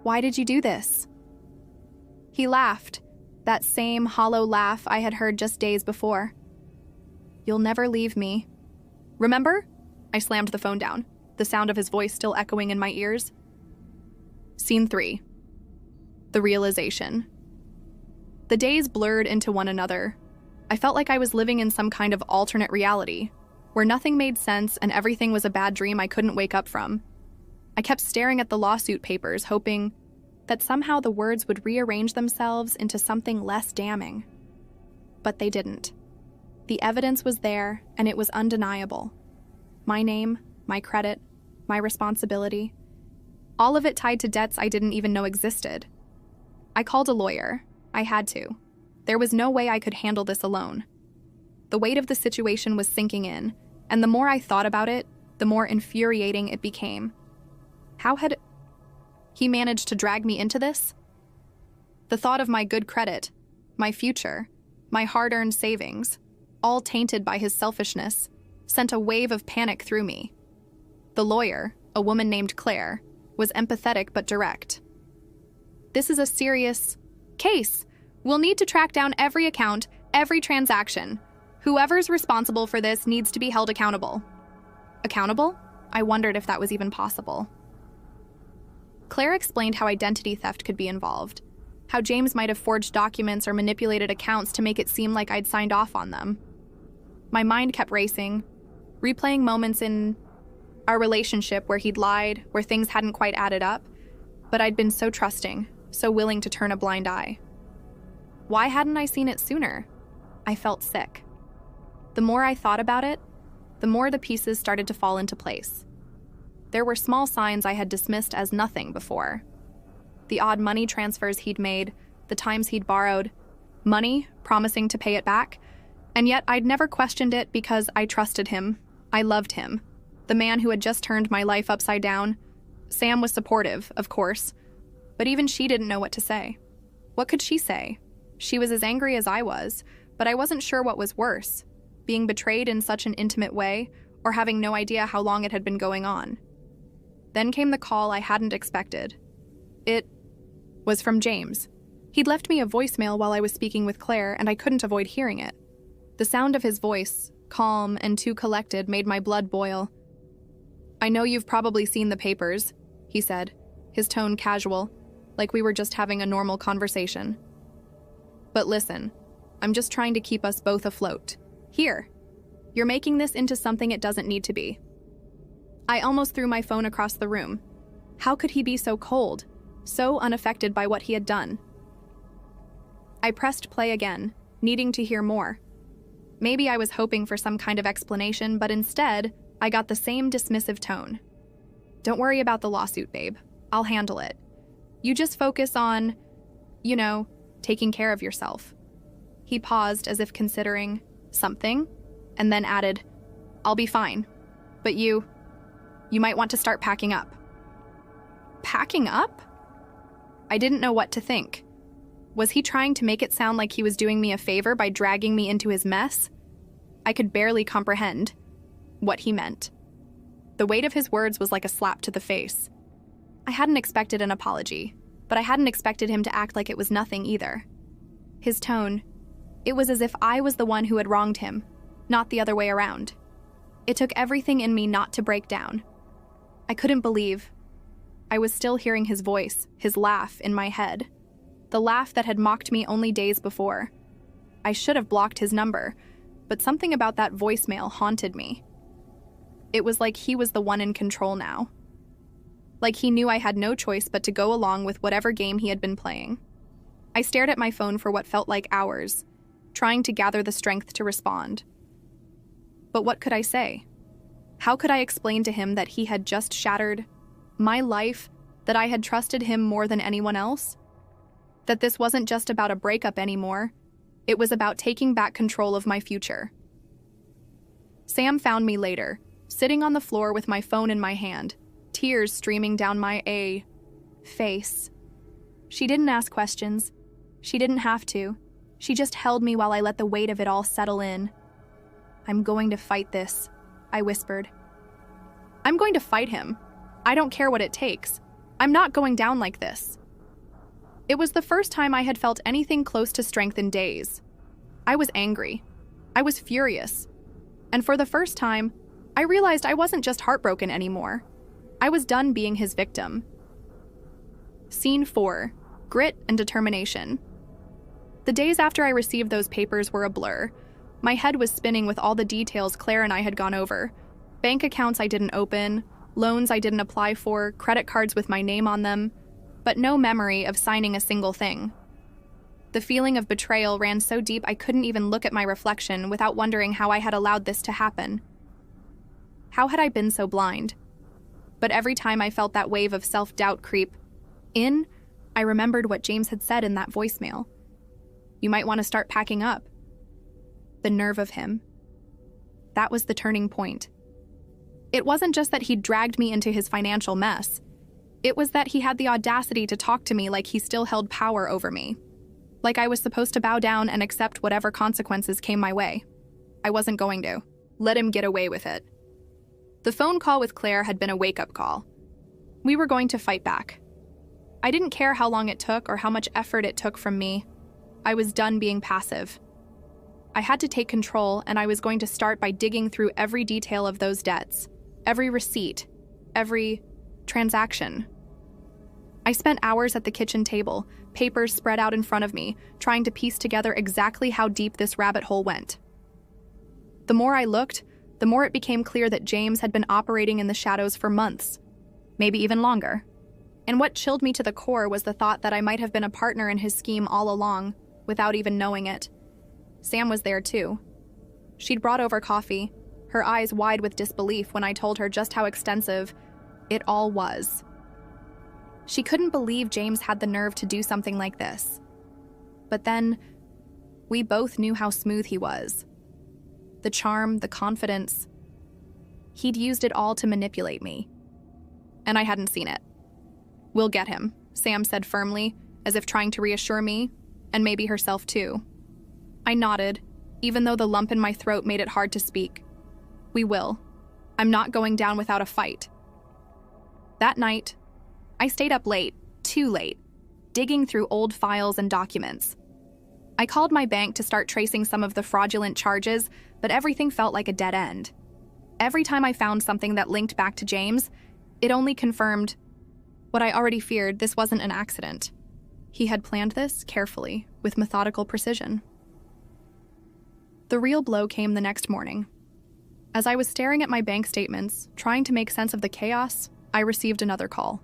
"Why did you do this?" He laughed, that same hollow laugh I had heard just days before. "You'll never leave me. Remember?" I slammed the phone down, the sound of his voice still echoing in my ears. Scene 3. The realization. The days blurred into one another. I felt like I was living in some kind of alternate reality, where nothing made sense and everything was a bad dream I couldn't wake up from. I kept staring at the lawsuit papers, hoping that somehow the words would rearrange themselves into something less damning. But they didn't. The evidence was there, and it was undeniable. My name, my credit, my responsibility. All of it tied to debts I didn't even know existed. I called a lawyer. I had to. There was no way I could handle this alone. The weight of the situation was sinking in, and the more I thought about it, the more infuriating it became. How had he managed to drag me into this? The thought of my good credit, my future, my hard-earned savings, all tainted by his selfishness, sent a wave of panic through me. The lawyer, a woman named Claire, was empathetic but direct. "This is a serious case. We'll need to track down every account, every transaction. Whoever's responsible for this needs to be held accountable." Accountable? I wondered if that was even possible. Claire explained how identity theft could be involved, how James might have forged documents or manipulated accounts to make it seem like I'd signed off on them. My mind kept racing, replaying moments in our relationship where he'd lied, where things hadn't quite added up, but I'd been so trusting, so willing to turn a blind eye. Why hadn't I seen it sooner? I felt sick. The more I thought about it, the more the pieces started to fall into place. There were small signs I had dismissed as nothing before. The odd money transfers he'd made, the times he'd borrowed, money, promising to pay it back, and yet I'd never questioned it because I trusted him. I loved him. The man who had just turned my life upside down. Sam was supportive, of course, but even she didn't know what to say. What could she say? She was as angry as I was, but I wasn't sure what was worse, being betrayed in such an intimate way or having no idea how long it had been going on. Then came the call I hadn't expected. It was from James. He'd left me a voicemail while I was speaking with Claire, and I couldn't avoid hearing it. The sound of his voice, calm and too collected, made my blood boil. "I know you've probably seen the papers," he said, his tone casual, like we were just having a normal conversation. "But listen, I'm just trying to keep us both afloat. Here, you're making this into something it doesn't need to be." I almost threw my phone across the room. How could he be so cold, so unaffected by what he had done? I pressed play again, needing to hear more. Maybe I was hoping for some kind of explanation, but instead, I got the same dismissive tone. "Don't worry about the lawsuit, babe. I'll handle it. You just focus on, taking care of yourself." He paused as if considering something, and then added, "I'll be fine. But you might want to start packing up." Packing up? I didn't know what to think. Was he trying to make it sound like he was doing me a favor by dragging me into his mess? I could barely comprehend what he meant. The weight of his words was like a slap to the face. I hadn't expected an apology, but I hadn't expected him to act like it was nothing either. His tone, it was as if I was the one who had wronged him, not the other way around. It took everything in me not to break down. I couldn't believe I was still hearing his voice, his laugh in my head. The laugh that had mocked me only days before. I should have blocked his number, but something about that voicemail haunted me. It was like he was the one in control now. Like he knew I had no choice but to go along with whatever game he had been playing. I stared at my phone for what felt like hours, trying to gather the strength to respond. But what could I say? How could I explain to him that he had just shattered my life, that I had trusted him more than anyone else? That this wasn't just about a breakup anymore, it was about taking back control of my future. Sam found me later, sitting on the floor with my phone in my hand, tears streaming down my face. She didn't ask questions. She didn't have to. She just held me while I let the weight of it all settle in. "I'm going to fight this," I whispered. "I'm going to fight him. I don't care what it takes. I'm not going down like this." It was the first time I had felt anything close to strength in days. I was angry. I was furious. And for the first time, I realized I wasn't just heartbroken anymore. I was done being his victim. Scene 4. Grit and determination. The days after I received those papers were a blur. My head was spinning with all the details Claire and I had gone over. Bank accounts I didn't open, loans I didn't apply for, credit cards with my name on them, but no memory of signing a single thing. The feeling of betrayal ran so deep I couldn't even look at my reflection without wondering how I had allowed this to happen. How had I been so blind? But every time I felt that wave of self-doubt creep in, I remembered what James had said in that voicemail. "You might want to start packing up." The nerve of him. That was the turning point. It wasn't just that he'd dragged me into his financial mess. It was that he had the audacity to talk to me like he still held power over me. Like I was supposed to bow down and accept whatever consequences came my way. I wasn't going to. Let him get away with it. The phone call with Claire had been a wake-up call. We were going to fight back. I didn't care how long it took or how much effort it took from me. I was done being passive. I had to take control, and I was going to start by digging through every detail of those debts, every receipt, every transaction. I spent hours at the kitchen table, papers spread out in front of me, trying to piece together exactly how deep this rabbit hole went. The more I looked, the more it became clear that James had been operating in the shadows for months, maybe even longer. And what chilled me to the core was the thought that I might have been a partner in his scheme all along, without even knowing it. Sam was there too. She'd brought over coffee, her eyes wide with disbelief when I told her just how extensive it all was. She couldn't believe James had the nerve to do something like this. But then, we both knew how smooth he was. The charm, the confidence. He'd used it all to manipulate me. And I hadn't seen it. "We'll get him," Sam said firmly, as if trying to reassure me, and maybe herself too. I nodded, even though the lump in my throat made it hard to speak. "We will. I'm not going down without a fight." That night, I stayed up late, too late, digging through old files and documents. I called my bank to start tracing some of the fraudulent charges, but everything felt like a dead end. Every time I found something that linked back to James, it only confirmed what I already feared. This wasn't an accident. He had planned this carefully, with methodical precision. The real blow came the next morning. As I was staring at my bank statements, trying to make sense of the chaos, I received another call.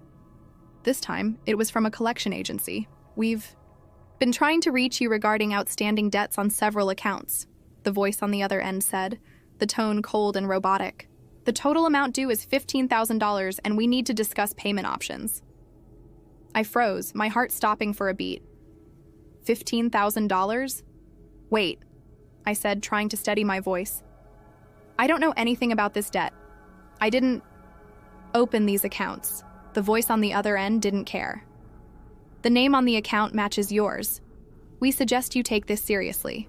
This time, it was from a collection agency. "We've been trying to reach you regarding outstanding debts on several accounts," the voice on the other end said, the tone cold and robotic. "The total amount due is $15,000, and we need to discuss payment options." I froze, my heart stopping for a beat. $15,000? "Wait," I said, trying to steady my voice. "I don't know anything about this debt. I didn't open these accounts. The voice on the other end didn't care. "The name on the account matches yours. We suggest you take this seriously.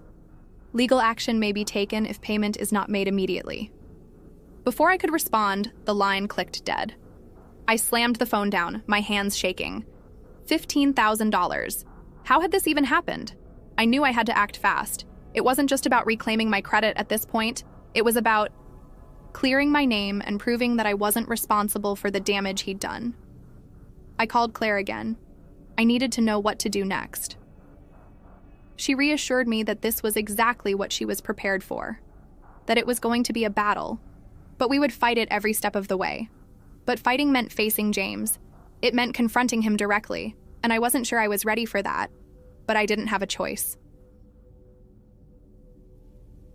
Legal action may be taken if payment is not made immediately." Before I could respond, the line clicked dead. I slammed the phone down, my hands shaking. $15,000. How had this even happened? I knew I had to act fast. It wasn't just about reclaiming my credit at this point. It was about clearing my name and proving that I wasn't responsible for the damage he'd done. I called Claire again. I needed to know what to do next. She reassured me that this was exactly what she was prepared for, that it was going to be a battle, but we would fight it every step of the way. But fighting meant facing James. It meant confronting him directly, and I wasn't sure I was ready for that, but I didn't have a choice.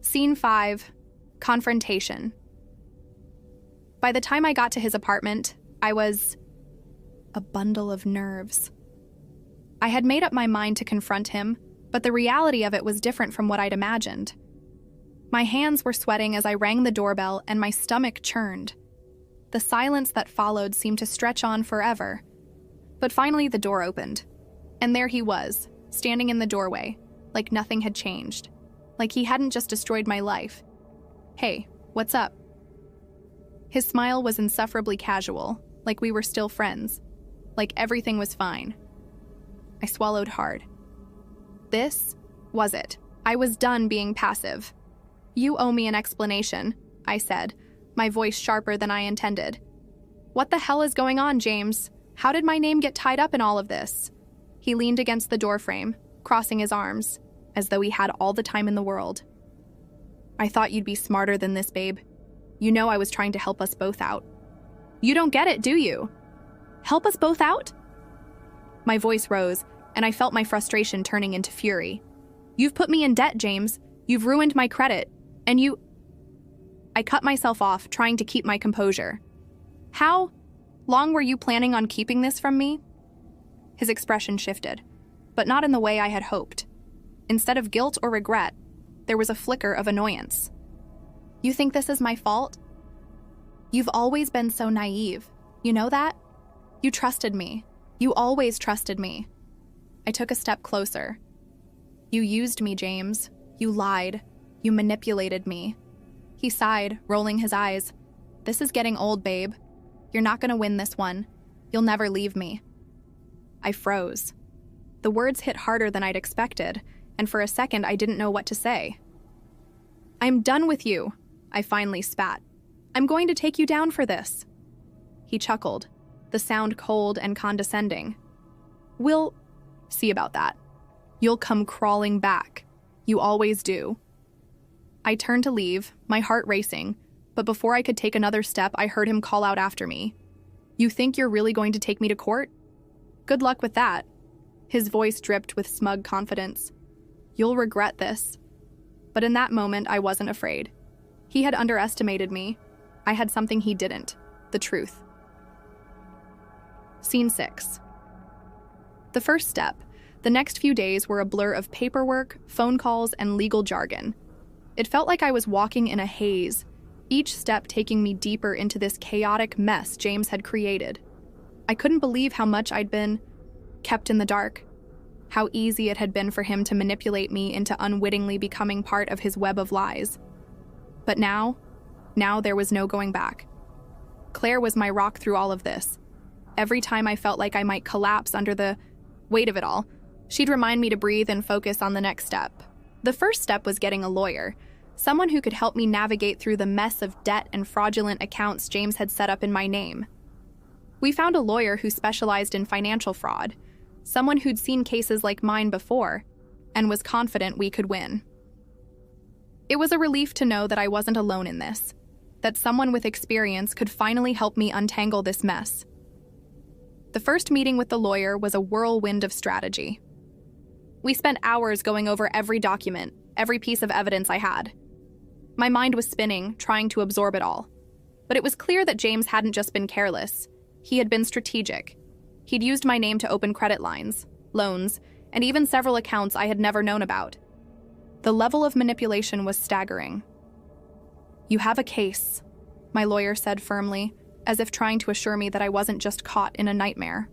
Scene 5, Confrontation. By the time I got to his apartment, I was a bundle of nerves. I had made up my mind to confront him, but the reality of it was different from what I'd imagined. My hands were sweating as I rang the doorbell, and my stomach churned. The silence that followed seemed to stretch on forever. But finally the door opened, and there he was, standing in the doorway, like nothing had changed, like he hadn't just destroyed my life. "Hey, what's up?" His smile was insufferably casual, like we were still friends, like everything was fine. I swallowed hard. This was it. I was done being passive. "You owe me an explanation," I said, my voice sharper than I intended. "What the hell is going on, James? How did my name get tied up in all of this?" He leaned against the doorframe, crossing his arms, as though he had all the time in the world. "I thought you'd be smarter than this, babe. You know I was trying to help us both out." "You don't get it, do you? Help us both out?" My voice rose, and I felt my frustration turning into fury. "You've put me in debt, James. You've ruined my credit. And you—" I cut myself off, trying to keep my composure. "How long were you planning on keeping this from me?" His expression shifted, but not in the way I had hoped. Instead of guilt or regret, there was a flicker of annoyance. "You think this is my fault? You've always been so naive. You know that? You trusted me. You always trusted me." I took a step closer. "You used me, James. You lied. You manipulated me." He sighed, rolling his eyes. "This is getting old, babe. You're not gonna win this one. You'll never leave me." I froze. The words hit harder than I'd expected, and for a second I didn't know what to say. "I'm done with you," I finally spat. "I'm going to take you down for this." He chuckled, the sound cold and condescending. "We'll see about that. You'll come crawling back. You always do." I turned to leave, my heart racing, but before I could take another step, I heard him call out after me. "You think you're really going to take me to court? Good luck with that." His voice dripped with smug confidence. "You'll regret this." But in that moment, I wasn't afraid. He had underestimated me. I had something he didn't, the truth. Scene 6. The first step. The next few days were a blur of paperwork, phone calls, and legal jargon. It felt like I was walking in a haze, each step taking me deeper into this chaotic mess James had created. I couldn't believe how much I'd been kept in the dark, how easy it had been for him to manipulate me into unwittingly becoming part of his web of lies. But now there was no going back. Claire was my rock through all of this. Every time I felt like I might collapse under the weight of it all, she'd remind me to breathe and focus on the next step. The first step was getting a lawyer, someone who could help me navigate through the mess of debt and fraudulent accounts James had set up in my name. We found a lawyer who specialized in financial fraud, someone who'd seen cases like mine before, and was confident we could win. It was a relief to know that I wasn't alone in this, that someone with experience could finally help me untangle this mess. The first meeting with the lawyer was a whirlwind of strategy. We spent hours going over every document, every piece of evidence I had. My mind was spinning, trying to absorb it all. But it was clear that James hadn't just been careless. He had been strategic. He'd used my name to open credit lines, loans, and even several accounts I had never known about. The level of manipulation was staggering. "You have a case," my lawyer said firmly, as if trying to assure me that I wasn't just caught in a nightmare.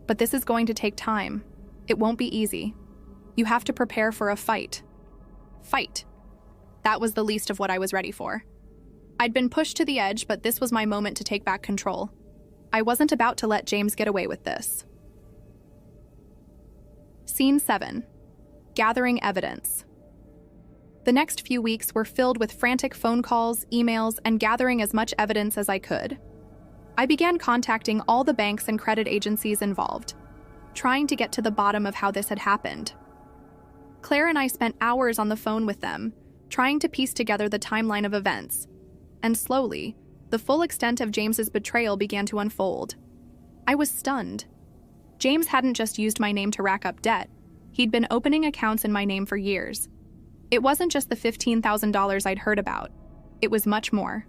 But this is going to take time. It won't be easy. You have to prepare for a fight. Fight. That was the least of what I was ready for. I'd been pushed to the edge, but this was my moment to take back control. I wasn't about to let James get away with this. Scene 7. Gathering evidence. The next few weeks were filled with frantic phone calls, emails, and gathering as much evidence as I could. I began contacting all the banks and credit agencies involved, trying to get to the bottom of how this had happened. Claire and I spent hours on the phone with them, trying to piece together the timeline of events. And slowly, the full extent of James's betrayal began to unfold. I was stunned. James hadn't just used my name to rack up debt. He'd been opening accounts in my name for years. It wasn't just the $15,000 I'd heard about. It was much more.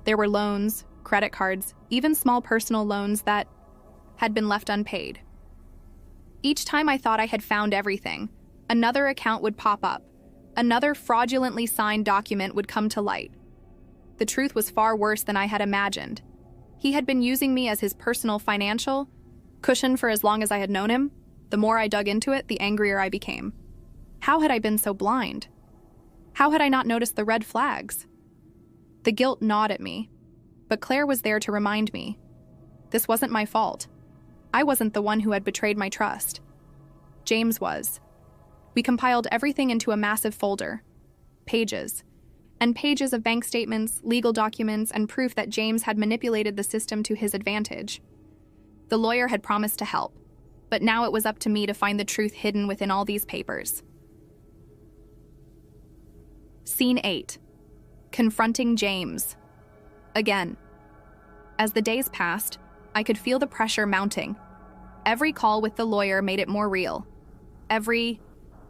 There were loans, credit cards, even small personal loans that had been left unpaid. Each time I thought I had found everything, another account would pop up. Another fraudulently signed document would come to light. The truth was far worse than I had imagined. He had been using me as his personal financial cushion for as long as I had known him. The more I dug into it, the angrier I became. How had I been so blind? How had I not noticed the red flags? The guilt gnawed at me, but Claire was there to remind me. This wasn't my fault. I wasn't the one who had betrayed my trust. James was. We compiled everything into a massive folder. Pages. And pages of bank statements, legal documents, and proof that James had manipulated the system to his advantage. The lawyer had promised to help, but now it was up to me to find the truth hidden within all these papers. Scene 8. Confronting James. Again. As the days passed, I could feel the pressure mounting. Every call with the lawyer made it more real. Every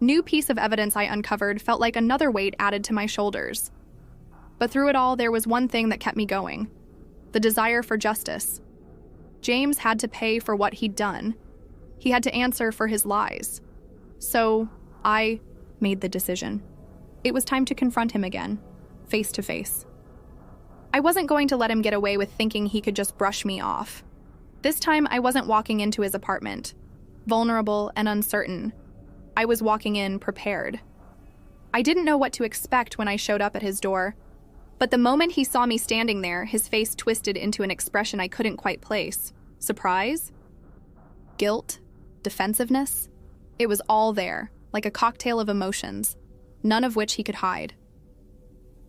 new piece of evidence I uncovered felt like another weight added to my shoulders. But through it all, there was one thing that kept me going: the desire for justice. James had to pay for what he'd done. He had to answer for his lies. So I made the decision. It was time to confront him again, face to face. I wasn't going to let him get away with thinking he could just brush me off. This time, I wasn't walking into his apartment, vulnerable and uncertain. I was walking in prepared. I didn't know what to expect when I showed up at his door, but the moment he saw me standing there, his face twisted into an expression I couldn't quite place. Surprise? Guilt? Defensiveness? It was all there, like a cocktail of emotions, none of which he could hide.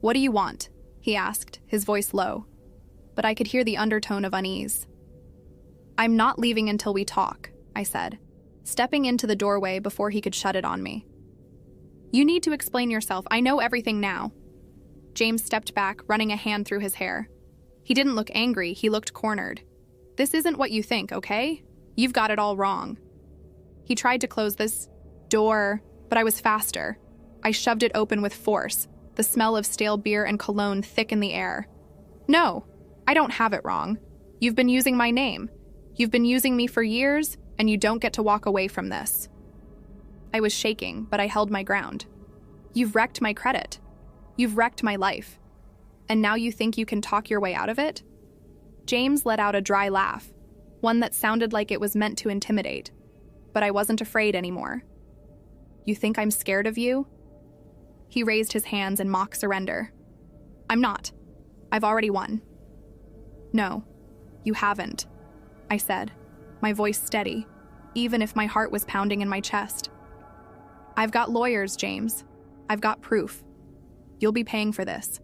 "What do you want?" he asked, his voice low, but I could hear the undertone of unease. "I'm not leaving until we talk," I said, stepping into the doorway before he could shut it on me. "You need to explain yourself. I know everything now." James stepped back, running a hand through his hair. He didn't look angry, he looked cornered. "This isn't what you think, okay? You've got it all wrong." He tried to close this door, but I was faster. I shoved it open with force, the smell of stale beer and cologne thick in the air. "No, I don't have it wrong. You've been using my name. You've been using me for years, and you don't get to walk away from this." I was shaking, but I held my ground. "You've wrecked my credit. You've wrecked my life. And now you think you can talk your way out of it?" James let out a dry laugh, one that sounded like it was meant to intimidate, but I wasn't afraid anymore. "You think I'm scared of you?" He raised his hands in mock surrender. "I'm not. I've already won." "No, you haven't," I said, my voice steady, even if my heart was pounding in my chest. "I've got lawyers, James. I've got proof. You'll be paying for this.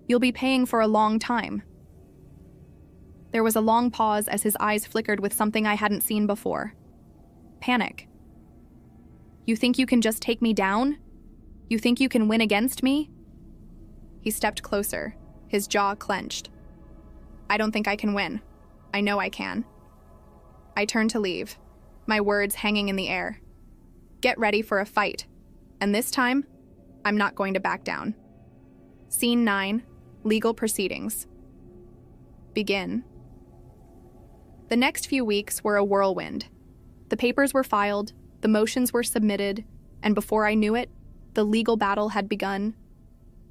You'll be paying for a long time." There was a long pause as his eyes flickered with something I hadn't seen before. Panic. "You think you can just take me down? You think you can win against me?" He stepped closer, his jaw clenched. "I don't think I can win. I know I can." I turned to leave, my words hanging in the air. Get ready for a fight, and this time, I'm not going to back down. Scene 9, Legal Proceedings. Begin. The next few weeks were a whirlwind. The papers were filed, the motions were submitted, and before I knew it, the legal battle had begun.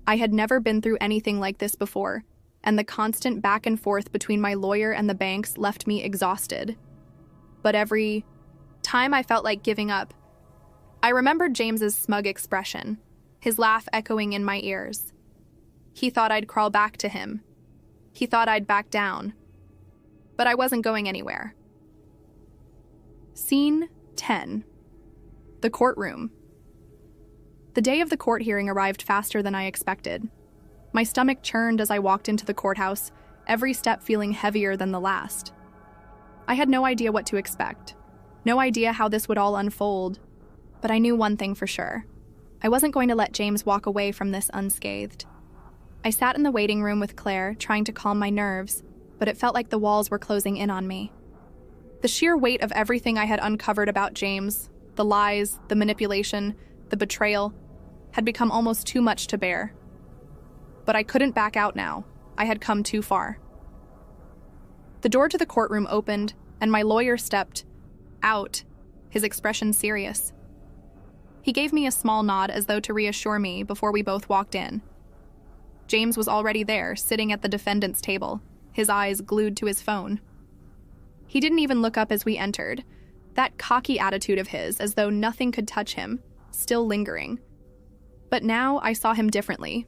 I had never been through anything like this before, and the constant back and forth between my lawyer and the banks left me exhausted. But every time I felt like giving up, I remembered James's smug expression, his laugh echoing in my ears. He thought I'd crawl back to him. He thought I'd back down. But I wasn't going anywhere. Scene 10. The courtroom. The day of the court hearing arrived faster than I expected. My stomach churned as I walked into the courthouse, every step feeling heavier than the last. I had no idea what to expect, no idea how this would all unfold, but I knew one thing for sure. I wasn't going to let James walk away from this unscathed. I sat in the waiting room with Claire, trying to calm my nerves, but it felt like the walls were closing in on me. The sheer weight of everything I had uncovered about James, the lies, the manipulation, the betrayal, had become almost too much to bear. But I couldn't back out now. I had come too far. The door to the courtroom opened, and my lawyer stepped out, his expression serious. He gave me a small nod as though to reassure me before we both walked in. James was already there, sitting at the defendant's table, his eyes glued to his phone. He didn't even look up as we entered, that cocky attitude of his, as though nothing could touch him, still lingering. But now I saw him differently.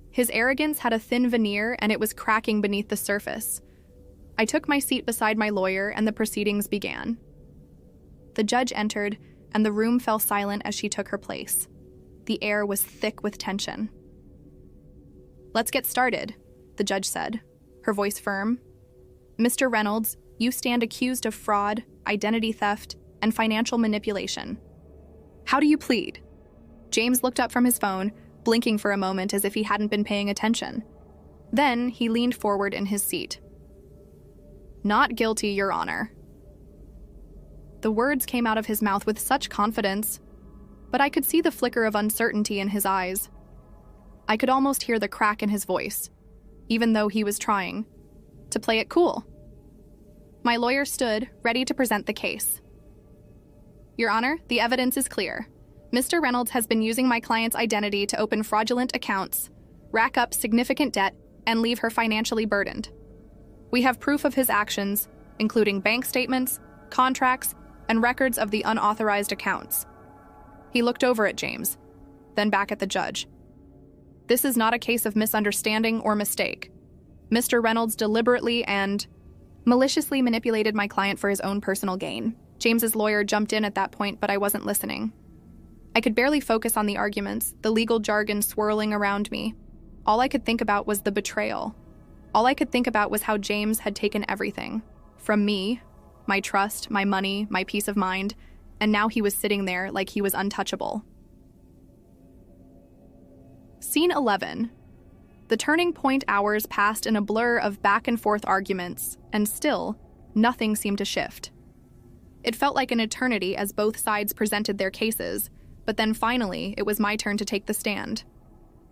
His arrogance had a thin veneer, and it was cracking beneath the surface. I took my seat beside my lawyer, and the proceedings began. The judge entered, and the room fell silent as she took her place. The air was thick with tension. "Let's get started," the judge said, her voice firm. "Mr. Reynolds, you stand accused of fraud, identity theft, and financial manipulation. How do you plead?" James looked up from his phone, blinking for a moment as if he hadn't been paying attention. Then he leaned forward in his seat. "Not guilty, Your Honor." The words came out of his mouth with such confidence, but I could see the flicker of uncertainty in his eyes. I could almost hear the crack in his voice, even though he was trying to play it cool. My lawyer stood, ready to present the case. "Your Honor, the evidence is clear. Mr. Reynolds has been using my client's identity to open fraudulent accounts, rack up significant debt, and leave her financially burdened. We have proof of his actions, including bank statements, contracts, and records of the unauthorized accounts." He looked over at James, then back at the judge. "This is not a case of misunderstanding or mistake. Mr. Reynolds deliberately and maliciously manipulated my client for his own personal gain." James's lawyer jumped in at that point, but I wasn't listening. I could barely focus on the arguments, the legal jargon swirling around me. All I could think about was the betrayal. All I could think about was how James had taken everything. From me, my trust, my money, my peace of mind, and now he was sitting there like he was untouchable. Scene 11. The turning point hours passed in a blur of back and forth arguments, and still, nothing seemed to shift. It felt like an eternity as both sides presented their cases, but then finally, it was my turn to take the stand.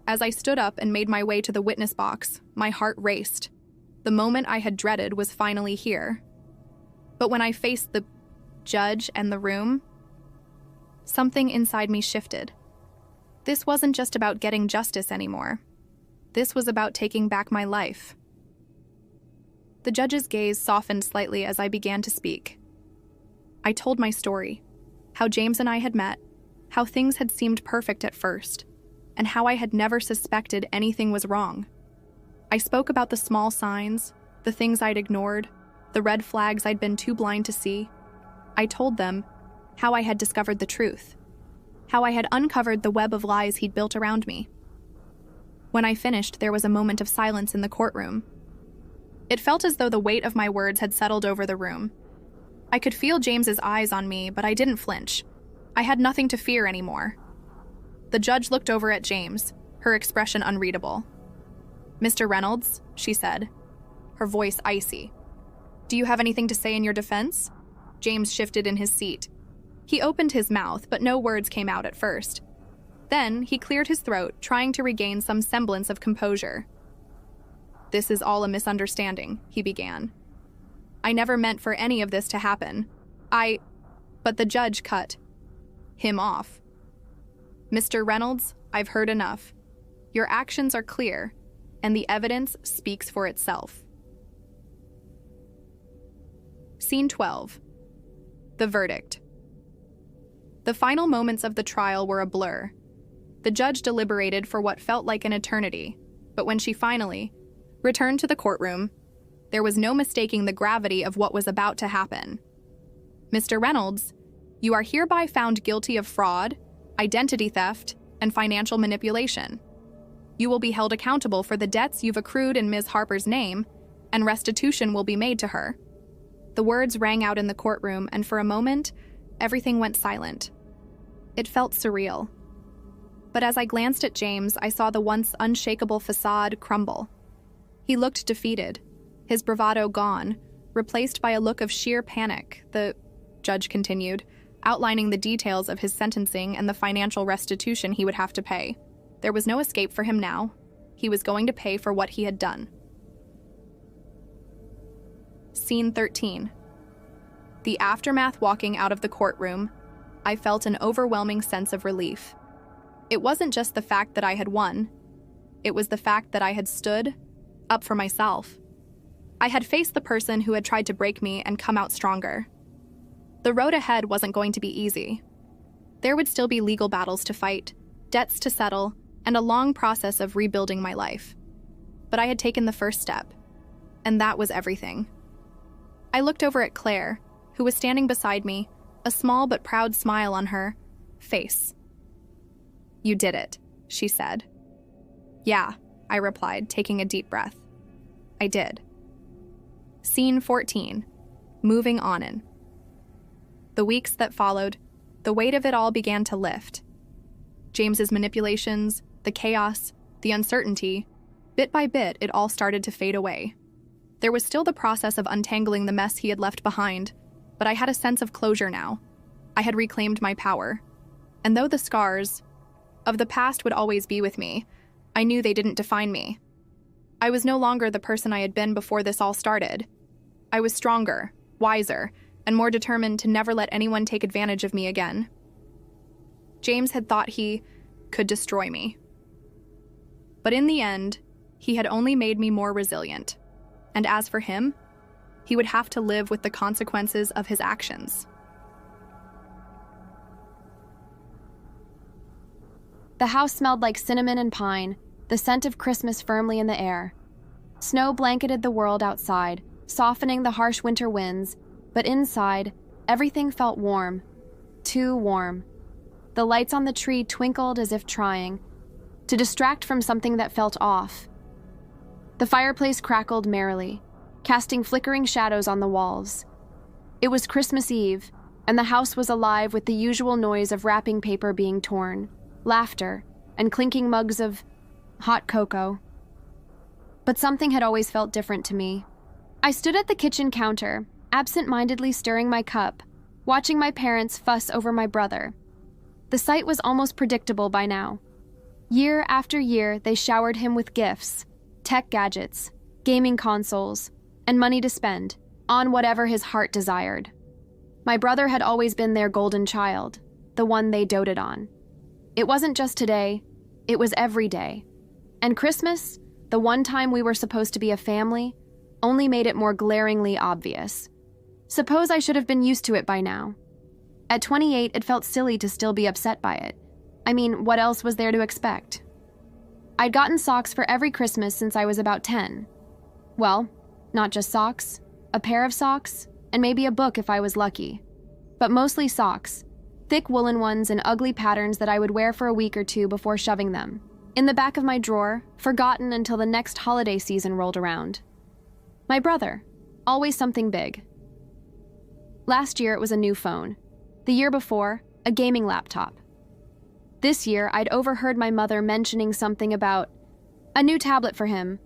As I stood up and made my way to the witness box, my heart raced. The moment I had dreaded was finally here. But when I faced the judge and the room, something inside me shifted. This wasn't just about getting justice anymore. This was about taking back my life. The judge's gaze softened slightly as I began to speak. I told my story, how James and I had met, how things had seemed perfect at first, and how I had never suspected anything was wrong. I spoke about the small signs, the things I'd ignored, the red flags I'd been too blind to see. I told them how I had discovered the truth, how I had uncovered the web of lies he'd built around me. When I finished, there was a moment of silence in the courtroom. It felt as though the weight of my words had settled over the room. I could feel James's eyes on me, but I didn't flinch. I had nothing to fear anymore. The judge looked over at James, her expression unreadable. "Mr. Reynolds," she said, her voice icy. "Do you have anything to say in your defense?" James shifted in his seat. He opened his mouth, but no words came out at first. Then he cleared his throat, trying to regain some semblance of composure. "This is all a misunderstanding," he began. "I never meant for any of this to happen. But the judge cut him off. "Mr. Reynolds, I've heard enough. Your actions are clear. and the evidence speaks for itself. Scene 12. The verdict. The final moments of the trial were a blur. The judge deliberated for what felt like an eternity, but when she finally returned to the courtroom, there was no mistaking the gravity of what was about to happen. Mr. Reynolds, you are hereby found guilty of fraud, identity theft, and financial manipulation. You will be held accountable for the debts you've accrued in Ms. Harper's name, and restitution will be made to her. The words rang out in the courtroom, and for a moment, everything went silent. It felt surreal. But as I glanced at James, I saw the once unshakable facade crumble. He looked defeated, his bravado gone, replaced by a look of sheer panic. The judge continued, outlining the details of his sentencing and the financial restitution he would have to pay. There was no escape for him now. He was going to pay for what he had done. Scene 13. The aftermath. Walking out of the courtroom, I felt an overwhelming sense of relief. It wasn't just the fact that I had won. It was the fact that I had stood up for myself. I had faced the person who had tried to break me and come out stronger. The road ahead wasn't going to be easy. There would still be legal battles to fight, debts to settle, and a long process of rebuilding my life. But I had taken the first step, and that was everything. I looked over at Claire, who was standing beside me, a small but proud smile on her face. "You did it," she said. "Yeah," I replied, taking a deep breath. "I did." Scene 14. Moving on in. The weeks that followed, the weight of it all began to lift. James's manipulations, the chaos, the uncertainty, bit by bit, it all started to fade away. There was still the process of untangling the mess he had left behind, but I had a sense of closure now. I had reclaimed my power. And though the scars of the past would always be with me, I knew they didn't define me. I was no longer the person I had been before this all started. I was stronger, wiser, and more determined to never let anyone take advantage of me again. James had thought he could destroy me. But in the end, he had only made me more resilient. And as for him, he would have to live with the consequences of his actions. The house smelled like cinnamon and pine, the scent of Christmas firmly in the air. Snow blanketed the world outside, softening the harsh winter winds, but inside, everything felt warm. Too warm. The lights on the tree twinkled as if trying to distract from something that felt off. The fireplace crackled merrily, casting flickering shadows on the walls. It was Christmas Eve, and the house was alive with the usual noise of wrapping paper being torn, laughter, and clinking mugs of hot cocoa. But something had always felt different to me. I stood at the kitchen counter, absent-mindedly stirring my cup, watching my parents fuss over my brother. The sight was almost predictable by now. Year after year, they showered him with gifts, tech gadgets, gaming consoles, and money to spend on whatever his heart desired. My brother had always been their golden child, the one they doted on. It wasn't just today, it was every day. And Christmas, the one time we were supposed to be a family, only made it more glaringly obvious. Suppose I should have been used to it by now. At 28, it felt silly to still be upset by it. I mean, what else was there to expect? I'd gotten socks for every Christmas since I was about 10. Well, not just socks, a pair of socks, and maybe a book if I was lucky. But mostly socks, thick woolen ones in ugly patterns that I would wear for a week or two before shoving them in the back of my drawer, forgotten until the next holiday season rolled around. My brother, always something big. Last year it was a new phone. The year before, a gaming laptop. This year, I'd overheard my mother mentioning something about a new tablet for him.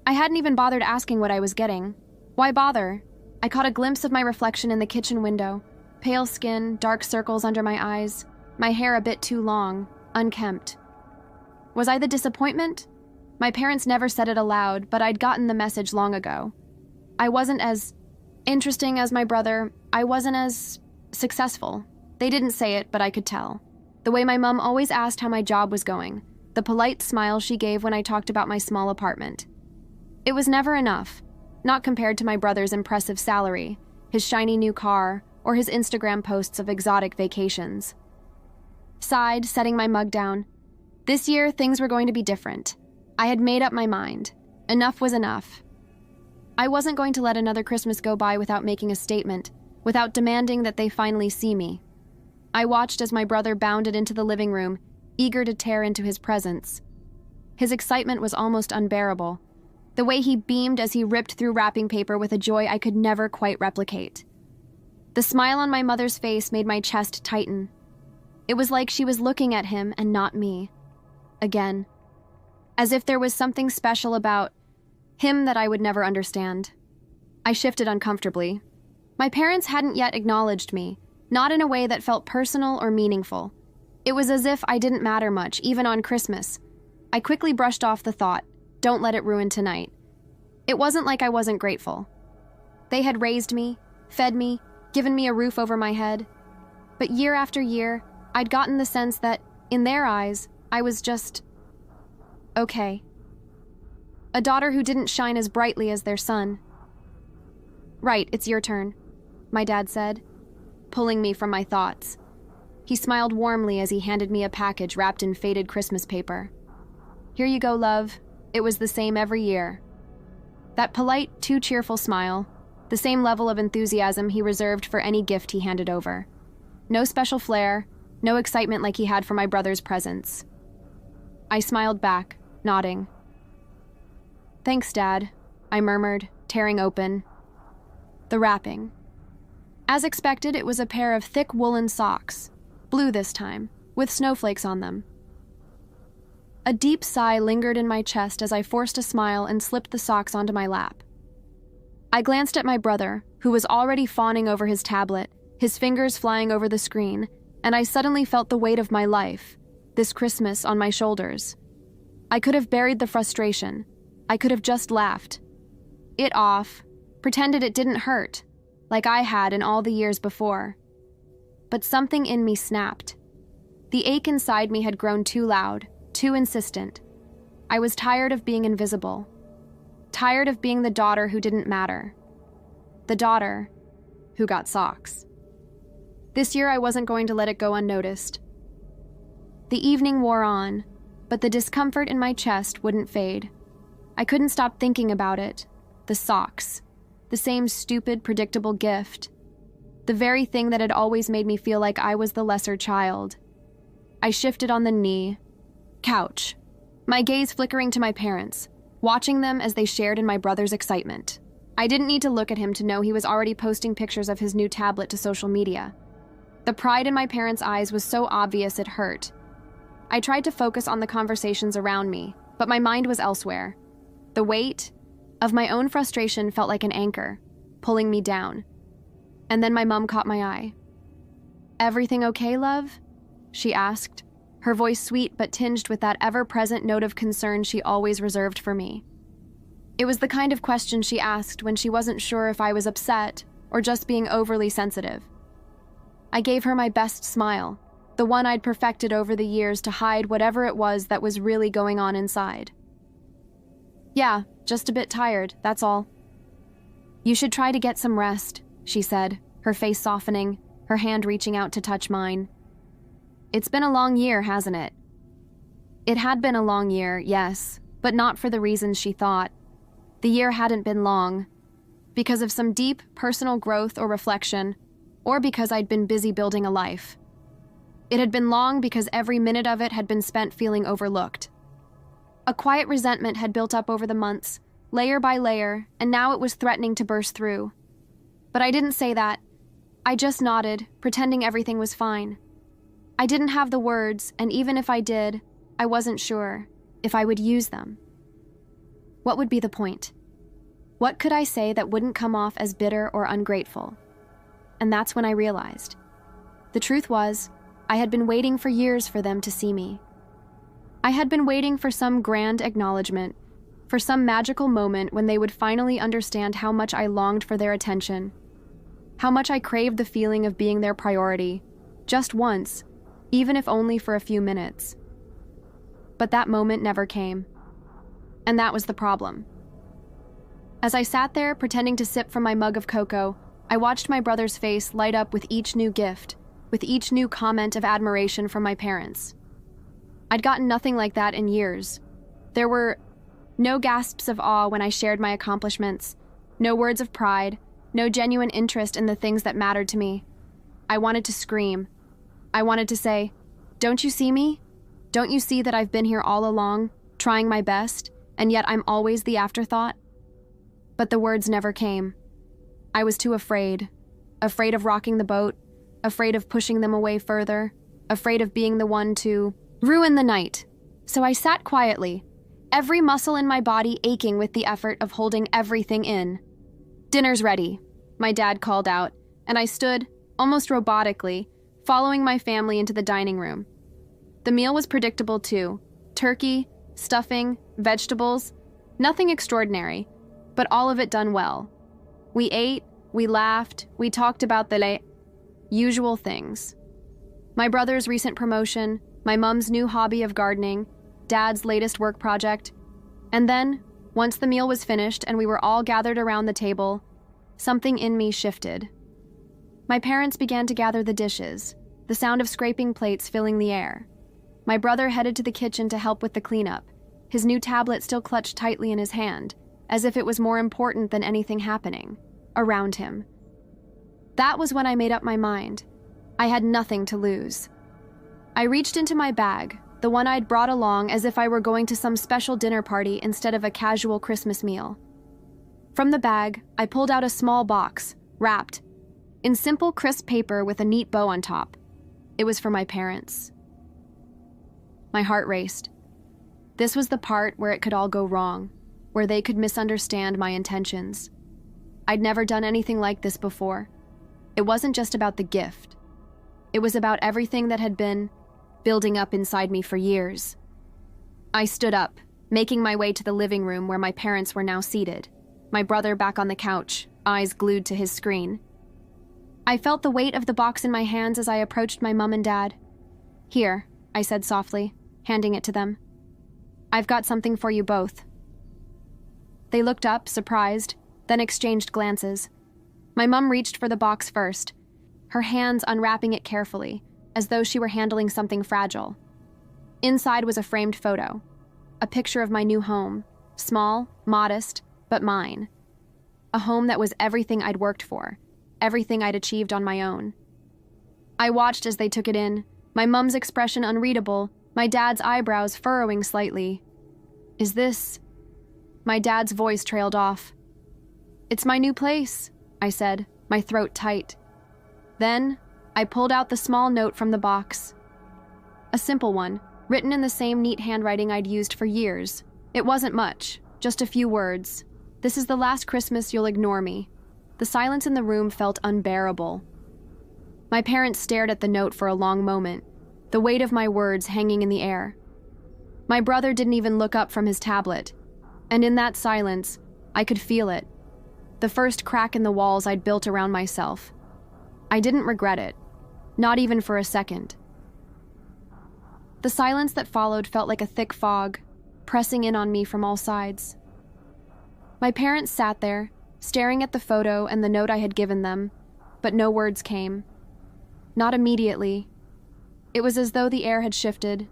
I hadn't even bothered asking what I was getting. Why bother? I caught a glimpse of my reflection in the kitchen window. Pale skin, dark circles under my eyes, my hair a bit too long, unkempt. Was I the disappointment? My parents never said it aloud, but I'd gotten the message long ago. I wasn't as interesting as my brother. I wasn't as successful. They didn't say it, but I could tell. The way my mom always asked how my job was going, the polite smile she gave when I talked about my small apartment. It was never enough, not compared to my brother's impressive salary, his shiny new car, or his Instagram posts of exotic vacations. Sighed, setting my mug down. This year, things were going to be different. I had made up my mind. Enough was enough. I wasn't going to let another Christmas go by without making a statement, without demanding that they finally see me. I watched as my brother bounded into the living room, eager to tear into his presents. His excitement was almost unbearable. The way he beamed as he ripped through wrapping paper with a joy I could never quite replicate. The smile on my mother's face made my chest tighten. It was like she was looking at him and not me. Again. As if there was something special about him that I would never understand. I shifted uncomfortably. My parents hadn't yet acknowledged me, not in a way that felt personal or meaningful. It was as if I didn't matter much, even on Christmas. I quickly brushed off the thought, don't let it ruin tonight. It wasn't like I wasn't grateful. They had raised me, fed me, given me a roof over my head. But year after year, I'd gotten the sense that, in their eyes, I was just okay. A daughter who didn't shine as brightly as their son. Right, it's your turn, my dad said, pulling me from my thoughts. He smiled warmly as he handed me a package wrapped in faded Christmas paper. Here you go, love. It was the same every year. That polite, too cheerful smile, the same level of enthusiasm he reserved for any gift he handed over. No special flair, no excitement like he had for my brother's presents. I smiled back, nodding. Thanks, Dad, I murmured, tearing open the wrapping. As expected, it was a pair of thick woolen socks, blue this time, with snowflakes on them. A deep sigh lingered in my chest as I forced a smile and slipped the socks onto my lap. I glanced at my brother, who was already fawning over his tablet, his fingers flying over the screen, and I suddenly felt the weight of my life, this Christmas, on my shoulders. I could have buried the frustration. I could have just laughed it off, pretended it didn't hurt, like I had in all the years before. But something in me snapped. The ache inside me had grown too loud, too insistent. I was tired of being invisible. Tired of being the daughter who didn't matter. The daughter who got socks. This year I wasn't going to let it go unnoticed. The evening wore on, but the discomfort in my chest wouldn't fade. I couldn't stop thinking about it. The socks. The same stupid, predictable gift. The very thing that had always made me feel like I was the lesser child. I shifted on the couch, my gaze flickering to my parents, watching them as they shared in my brother's excitement. I didn't need to look at him to know he was already posting pictures of his new tablet to social media. The pride in my parents' eyes was so obvious it hurt. I tried to focus on the conversations around me, but my mind was elsewhere. The weight of my own frustration felt like an anchor, pulling me down. And then my mom caught my eye. "Everything okay, love?" she asked, her voice sweet but tinged with that ever-present note of concern she always reserved for me. It was the kind of question she asked when she wasn't sure if I was upset or just being overly sensitive. I gave her my best smile, the one I'd perfected over the years to hide whatever it was that was really going on inside. "Yeah, just a bit tired, that's all." "You should try to get some rest," she said, her face softening, her hand reaching out to touch mine. "It's been a long year, hasn't it?" It had been a long year, yes, but not for the reasons she thought. The year hadn't been long, because of some deep personal growth or reflection, or because I'd been busy building a life. It had been long because every minute of it had been spent feeling overlooked. A quiet resentment had built up over the months, layer by layer, and now it was threatening to burst through. But I didn't say that. I just nodded, pretending everything was fine. I didn't have the words, and even if I did, I wasn't sure if I would use them. What would be the point? What could I say that wouldn't come off as bitter or ungrateful? And that's when I realized. The truth was, I had been waiting for years for them to see me. I had been waiting for some grand acknowledgement, for some magical moment when they would finally understand how much I longed for their attention, how much I craved the feeling of being their priority, just once, even if only for a few minutes. But that moment never came. And that was the problem. As I sat there pretending to sip from my mug of cocoa, I watched my brother's face light up with each new gift, with each new comment of admiration from my parents. I'd gotten nothing like that in years. There were no gasps of awe when I shared my accomplishments, no words of pride, no genuine interest in the things that mattered to me. I wanted to scream. I wanted to say, "Don't you see me? Don't you see that I've been here all along, trying my best, and yet I'm always the afterthought?" But the words never came. I was too afraid. Afraid of rocking the boat, afraid of pushing them away further, afraid of being the one to ruin the night. So I sat quietly, every muscle in my body aching with the effort of holding everything in. "Dinner's ready," my dad called out, and I stood, almost robotically, following my family into the dining room. The meal was predictable too. Turkey, stuffing, vegetables, nothing extraordinary, but all of it done well. We ate, we laughed, we talked about the usual things. My brother's recent promotion, my mom's new hobby of gardening, Dad's latest work project. And then, once the meal was finished and we were all gathered around the table, something in me shifted. My parents began to gather the dishes, the sound of scraping plates filling the air. My brother headed to the kitchen to help with the cleanup, his new tablet still clutched tightly in his hand, as if it was more important than anything happening around him. That was when I made up my mind. I had nothing to lose. I reached into my bag, the one I'd brought along as if I were going to some special dinner party instead of a casual Christmas meal. From the bag, I pulled out a small box, wrapped, in simple, crisp paper with a neat bow on top. It was for my parents. My heart raced. This was the part where it could all go wrong, where they could misunderstand my intentions. I'd never done anything like this before. It wasn't just about the gift. It was about everything that had been building up inside me for years. I stood up, making my way to the living room where my parents were now seated, my brother back on the couch, eyes glued to his screen. I felt the weight of the box in my hands as I approached my mom and dad. "Here," I said softly, handing it to them. "I've got something for you both." They looked up, surprised, then exchanged glances. My mom reached for the box first, her hands unwrapping it carefully, as though she were handling something fragile. Inside was a framed photo, a picture of my new home, small, modest, but mine. A home that was everything I'd worked for, everything I'd achieved on my own. I watched as they took it in, my mom's expression unreadable, my dad's eyebrows furrowing slightly. "Is this..." My dad's voice trailed off. "It's my new place," I said, my throat tight. Then, I pulled out the small note from the box. A simple one, written in the same neat handwriting I'd used for years. It wasn't much, just a few words. "This is the last Christmas you'll ignore me." The silence in the room felt unbearable. My parents stared at the note for a long moment, the weight of my words hanging in the air. My brother didn't even look up from his tablet, and in that silence, I could feel it. The first crack in the walls I'd built around myself. I didn't regret it, not even for a second. The silence that followed felt like a thick fog, pressing in on me from all sides. My parents sat there, staring at the photo and the note I had given them, but no words came. Not immediately. It was as though the air had shifted,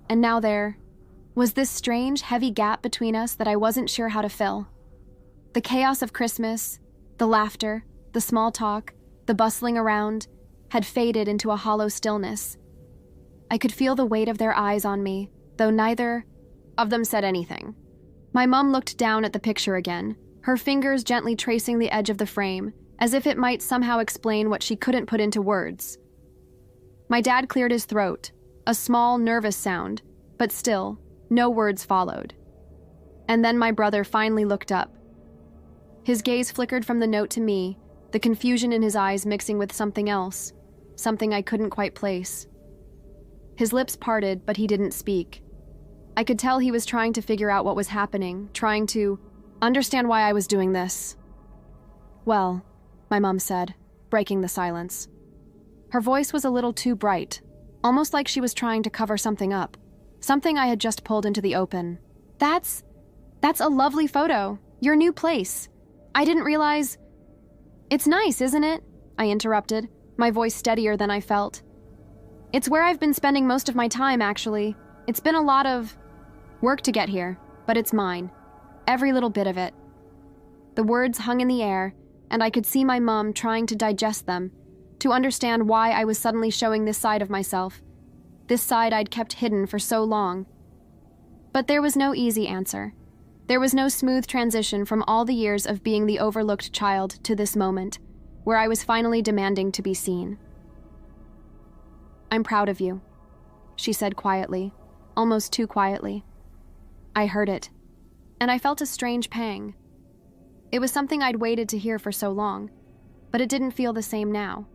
and now there was this strange, heavy gap between us that I wasn't sure how to fill. The chaos of Christmas, the laughter, the small talk, the bustling around, had faded into a hollow stillness. I could feel the weight of their eyes on me, though neither of them said anything. My mom looked down at the picture again, her fingers gently tracing the edge of the frame, as if it might somehow explain what she couldn't put into words. My dad cleared his throat, a small, nervous sound, but still, no words followed. And then my brother finally looked up. His gaze flickered from the note to me, the confusion in his eyes mixing with something else, something I couldn't quite place. His lips parted, but he didn't speak. I could tell he was trying to figure out what was happening, trying to understand why I was doing this. "Well," my mom said, breaking the silence. Her voice was a little too bright, almost like she was trying to cover something up, something I had just pulled into the open. That's a lovely photo. Your new place. I didn't realize... It's nice, isn't it? I interrupted, my voice steadier than I felt. It's where I've been spending most of my time, actually. It's been a lot of work to get here, but it's mine. Every little bit of it. The words hung in the air, and I could see my mom trying to digest them, to understand why I was suddenly showing this side of myself, this side I'd kept hidden for so long. But there was no easy answer. There was no smooth transition from all the years of being the overlooked child to this moment, where I was finally demanding to be seen. I'm proud of you, she said quietly, almost too quietly. I heard it, and I felt a strange pang. It was something I'd waited to hear for so long, but it didn't feel the same now.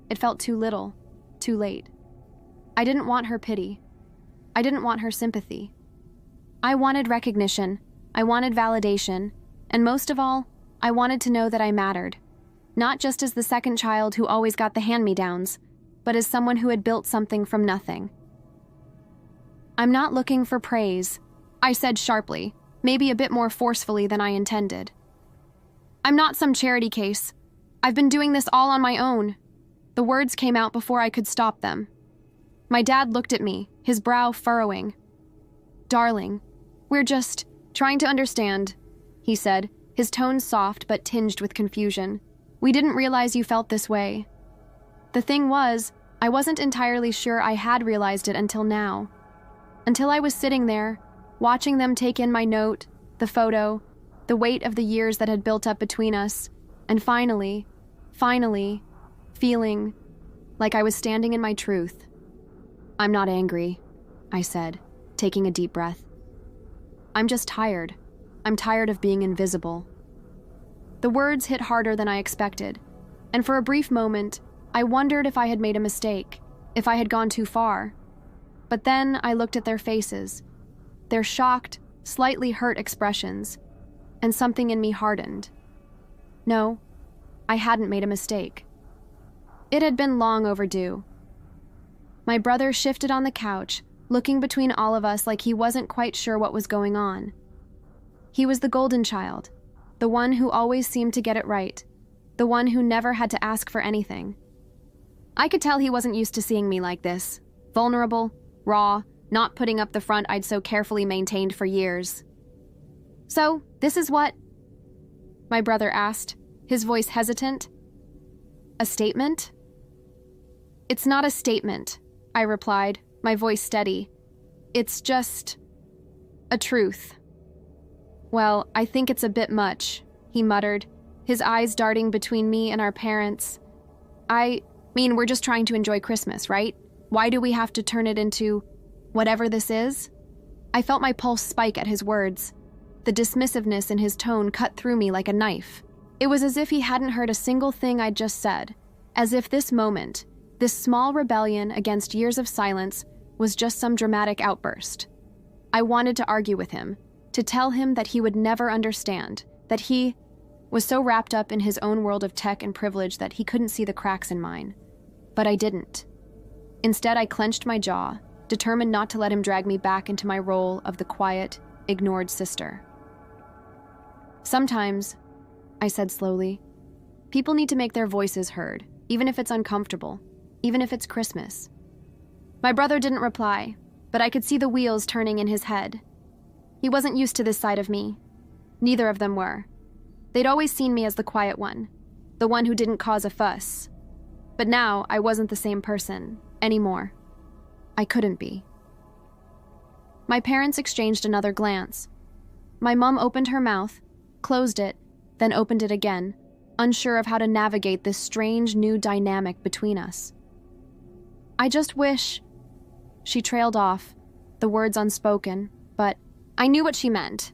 It felt too little, too late. I didn't want her pity. I didn't want her sympathy. I wanted recognition, I wanted validation, and most of all, I wanted to know that I mattered. Not just as the second child who always got the hand-me-downs, but as someone who had built something from nothing. I'm not looking for praise, I said sharply, maybe a bit more forcefully than I intended. I'm not some charity case. I've been doing this all on my own. The words came out before I could stop them. My dad looked at me, his brow furrowing. Darling, we're just trying to understand, he said, his tone soft but tinged with confusion. We didn't realize you felt this way. The thing was, I wasn't entirely sure I had realized it until now. Until I was sitting there, watching them take in my note, the photo, the weight of the years that had built up between us, and finally, feeling like I was standing in my truth. I'm not angry, I said, taking a deep breath. I'm just tired. I'm tired of being invisible. The words hit harder than I expected, and for a brief moment, I wondered if I had made a mistake, if I had gone too far. But then I looked at their faces, their shocked, slightly hurt expressions, and something in me hardened. No, I hadn't made a mistake. It had been long overdue. My brother shifted on the couch, looking between all of us like he wasn't quite sure what was going on. He was the golden child, the one who always seemed to get it right, the one who never had to ask for anything. I could tell he wasn't used to seeing me like this, vulnerable, raw, not putting up the front I'd so carefully maintained for years. So, this is what? My brother asked, his voice hesitant. A statement? It's not a statement, I replied, my voice steady. It's just a truth. Well, I think it's a bit much, he muttered, his eyes darting between me and our parents. I mean, we're just trying to enjoy Christmas, right? Why do we have to turn it into whatever this is? I felt my pulse spike at his words. The dismissiveness in his tone cut through me like a knife. It was as if he hadn't heard a single thing I'd just said, as if this moment, this small rebellion against years of silence, was just some dramatic outburst. I wanted to argue with him, to tell him that he would never understand, that he was so wrapped up in his own world of tech and privilege that he couldn't see the cracks in mine. But I didn't. Instead, I clenched my jaw, determined not to let him drag me back into my role of the quiet, ignored sister. Sometimes, I said slowly, people need to make their voices heard, even if it's uncomfortable, even if it's Christmas. My brother didn't reply, but I could see the wheels turning in his head. He wasn't used to this side of me. Neither of them were. They'd always seen me as the quiet one, the one who didn't cause a fuss. But now I wasn't the same person anymore. I couldn't be. My parents exchanged another glance. My mom opened her mouth, closed it, then opened it again, unsure of how to navigate this strange new dynamic between us. I just wish... She trailed off, the words unspoken, but I knew what she meant.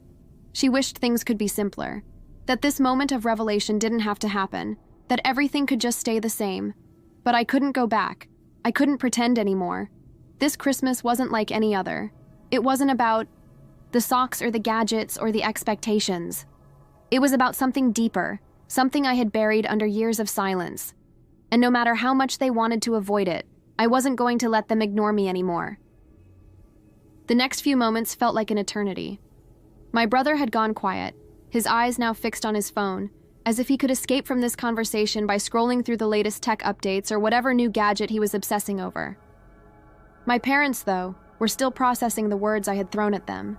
She wished things could be simpler, that this moment of revelation didn't have to happen, that everything could just stay the same. But I couldn't go back. I couldn't pretend anymore. This Christmas wasn't like any other. It wasn't about the socks or the gadgets or the expectations. It was about something deeper, something I had buried under years of silence. And no matter how much they wanted to avoid it, I wasn't going to let them ignore me anymore. The next few moments felt like an eternity. My brother had gone quiet, his eyes now fixed on his phone, as if he could escape from this conversation by scrolling through the latest tech updates or whatever new gadget he was obsessing over. My parents, though, were still processing the words I had thrown at them.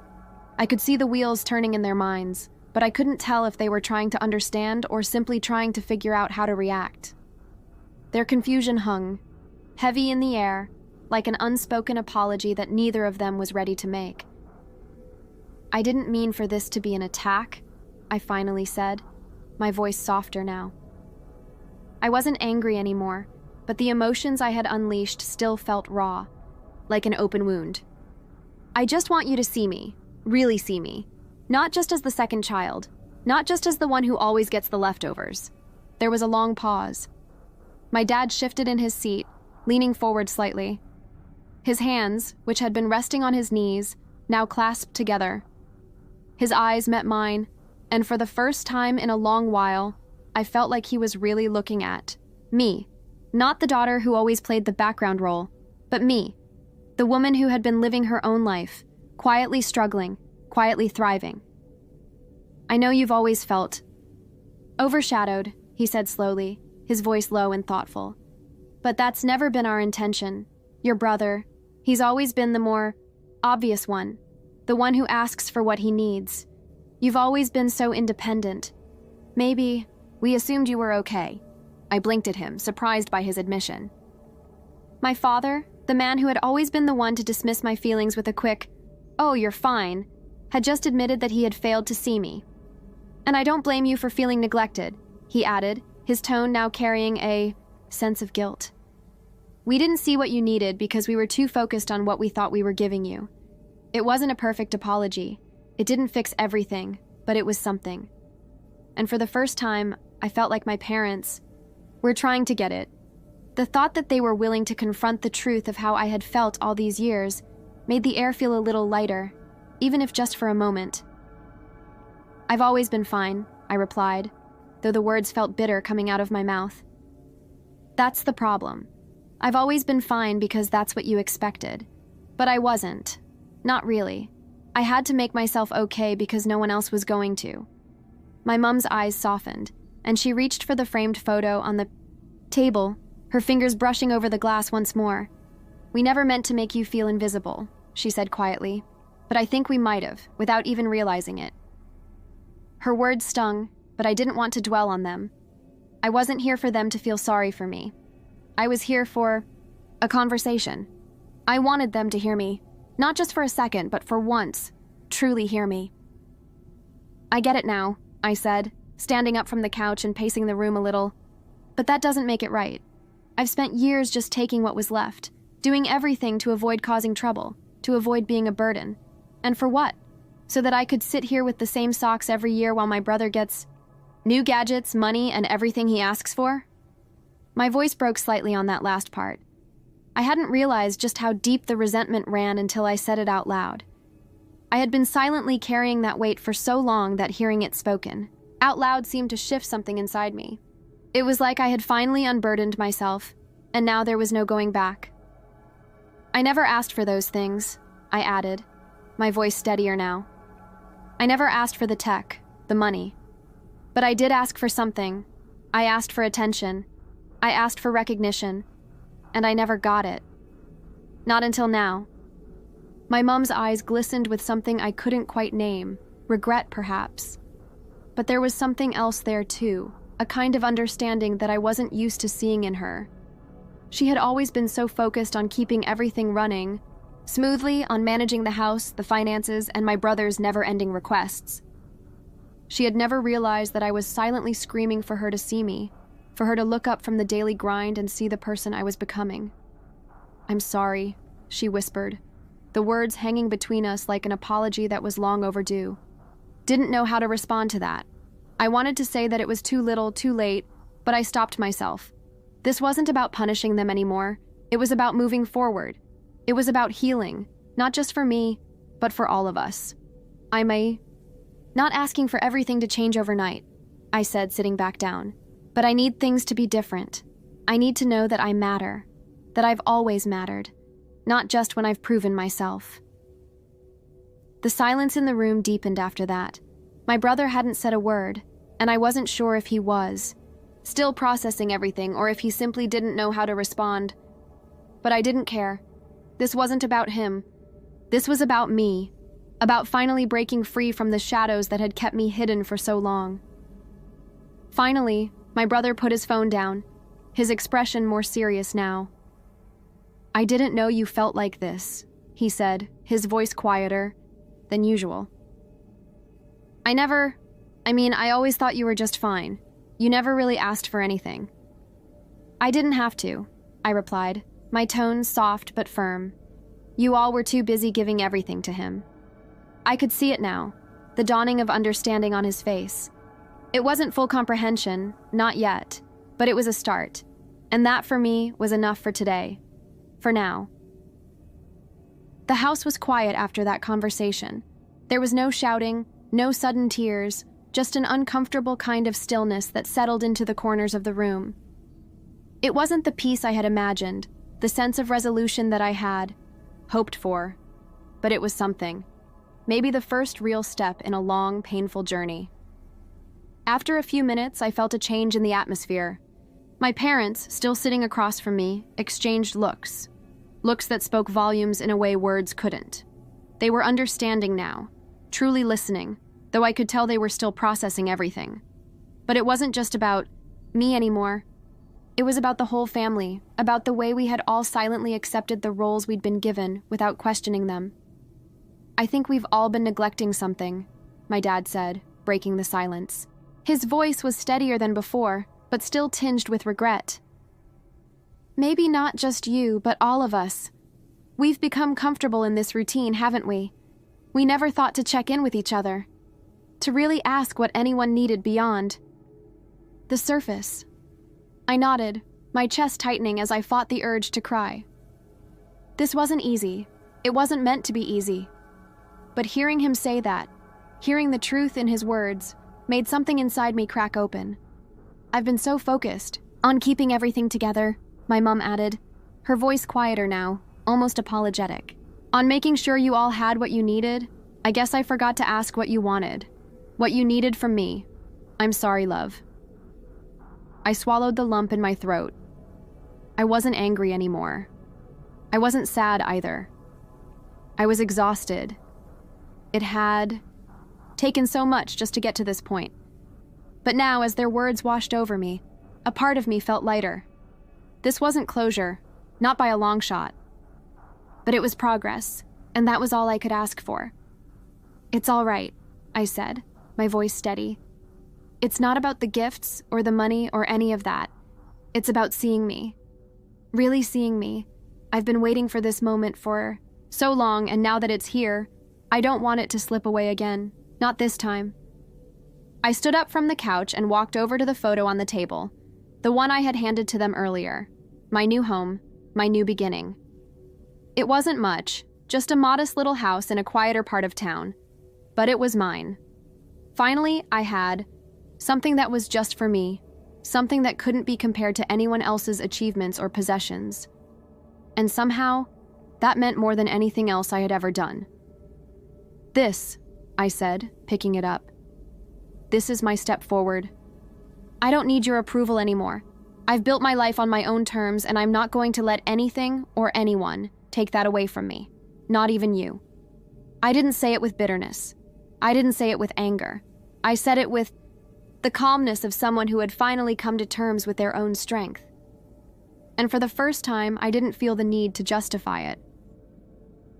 I could see the wheels turning in their minds, but I couldn't tell if they were trying to understand or simply trying to figure out how to react. Their confusion hung, heavy in the air, like an unspoken apology that neither of them was ready to make. "I didn't mean for this to be an attack," I finally said, my voice softer now. I wasn't angry anymore, but the emotions I had unleashed still felt raw, like an open wound. "I just want you to see me, really see me. Not just as the second child, not just as the one who always gets the leftovers." There was a long pause. My dad shifted in his seat, leaning forward slightly. His hands, which had been resting on his knees, now clasped together. His eyes met mine, and for the first time in a long while, I felt like he was really looking at me. Not the daughter who always played the background role, but me, the woman who had been living her own life, quietly struggling, quietly thriving. "I know you've always felt overshadowed," he said slowly, his voice low and thoughtful. "But that's never been our intention. Your brother, he's always been the more obvious one, the one who asks for what he needs. You've always been so independent. Maybe we assumed you were okay." I blinked at him, surprised by his admission. My father, the man who had always been the one to dismiss my feelings with a quick, "Oh, you're fine," had just admitted that he had failed to see me. "And I don't blame you for feeling neglected," he added, his tone now carrying a sense of guilt. "We didn't see what you needed because we were too focused on what we thought we were giving you. It wasn't a perfect apology. It didn't fix everything, but it was something." And for the first time, I felt like my parents were trying to get it. The thought that they were willing to confront the truth of how I had felt all these years made the air feel a little lighter, even if just for a moment. "I've always been fine," I replied, though the words felt bitter coming out of my mouth. "That's the problem. I've always been fine because that's what you expected. But I wasn't. Not really. I had to make myself okay because no one else was going to." My mom's eyes softened, and she reached for the framed photo on the table, her fingers brushing over the glass once more. "We never meant to make you feel invisible," she said quietly, "but I think we might have, without even realizing it." Her words stung, but I didn't want to dwell on them. I wasn't here for them to feel sorry for me. I was here for a conversation. I wanted them to hear me, not just for a second, but for once, truly hear me. "I get it now," I said, standing up from the couch and pacing the room a little. "But that doesn't make it right. I've spent years just taking what was left, doing everything to avoid causing trouble, to avoid being a burden. And for what? So that I could sit here with the same socks every year while my brother gets new gadgets, money, and everything he asks for?" My voice broke slightly on that last part. I hadn't realized just how deep the resentment ran until I said it out loud. I had been silently carrying that weight for so long that hearing it spoken out loud seemed to shift something inside me. It was like I had finally unburdened myself, and now there was no going back. "I never asked for those things," I added, my voice steadier now. "I never asked for the tech, the money. But I did ask for something. I asked for attention. I asked for recognition. And I never got it. Not until now." My mom's eyes glistened with something I couldn't quite name, regret perhaps. But there was something else there too, a kind of understanding that I wasn't used to seeing in her. She had always been so focused on keeping everything running smoothly, on managing the house, the finances, and my brother's never-ending requests. She had never realized that I was silently screaming for her to see me, for her to look up from the daily grind and see the person I was becoming. "I'm sorry," she whispered, the words hanging between us like an apology that was long overdue. Didn't know how to respond to that. I wanted to say that it was too little, too late, but I stopped myself. This wasn't about punishing them anymore. It was about moving forward. It was about healing, not just for me, but for all of us. Not asking for everything to change overnight," I said, sitting back down. "But I need things to be different. I need to know that I matter, that I've always mattered, not just when I've proven myself." The silence in the room deepened after that. My brother hadn't said a word, and I wasn't sure if he was still processing everything or if he simply didn't know how to respond. But I didn't care. This wasn't about him. This was about me, about finally breaking free from the shadows that had kept me hidden for so long. Finally, my brother put his phone down, his expression more serious now. "I didn't know you felt like this," he said, his voice quieter than usual. I always thought you were just fine. You never really asked for anything." "I didn't have to," I replied, my tone soft but firm. "You all were too busy giving everything to him." I could see it now, the dawning of understanding on his face. It wasn't full comprehension, not yet, but it was a start, and that for me was enough for today, for now. The house was quiet after that conversation. There was no shouting, no sudden tears, just an uncomfortable kind of stillness that settled into the corners of the room. It wasn't the peace I had imagined, the sense of resolution that I had hoped for, but it was something. Maybe the first real step in a long, painful journey. After a few minutes, I felt a change in the atmosphere. My parents, still sitting across from me, exchanged looks that spoke volumes in a way words couldn't. They were understanding now, truly listening, though I could tell they were still processing everything. But it wasn't just about me anymore. It was about the whole family, about the way we had all silently accepted the roles we'd been given without questioning them. "I think we've all been neglecting something," my dad said, breaking the silence. His voice was steadier than before, but still tinged with regret. "Maybe not just you, but all of us. We've become comfortable in this routine, haven't we? We never thought to check in with each other, to really ask what anyone needed beyond the surface." I nodded, my chest tightening as I fought the urge to cry. This wasn't easy. It wasn't meant to be easy. But hearing him say that, hearing the truth in his words, made something inside me crack open. "I've been so focused on keeping everything together," my mom added, her voice quieter now, almost apologetic. "On making sure you all had what you needed, I guess I forgot to ask what you wanted. What you needed from me. I'm sorry, love." I swallowed the lump in my throat. I wasn't angry anymore. I wasn't sad either. I was exhausted. It had taken so much just to get to this point. But now, as their words washed over me, a part of me felt lighter. This wasn't closure, not by a long shot. But it was progress, and that was all I could ask for. "It's all right," I said, my voice steady. "It's not about the gifts or the money or any of that. It's about seeing me. Really seeing me. I've been waiting for this moment for so long, and now that it's here, I don't want it to slip away again. Not this time." I stood up from the couch and walked over to the photo on the table, the one I had handed to them earlier. My new home, my new beginning. It wasn't much, just a modest little house in a quieter part of town. But it was mine. Finally, I had something that was just for me, something that couldn't be compared to anyone else's achievements or possessions. And somehow, that meant more than anything else I had ever done. "This," I said, picking it up. "This is my step forward. I don't need your approval anymore. I've built my life on my own terms, and I'm not going to let anything or anyone take that away from me. Not even you." I didn't say it with bitterness. I didn't say it with anger. I said it with the calmness of someone who had finally come to terms with their own strength. And for the first time, I didn't feel the need to justify it.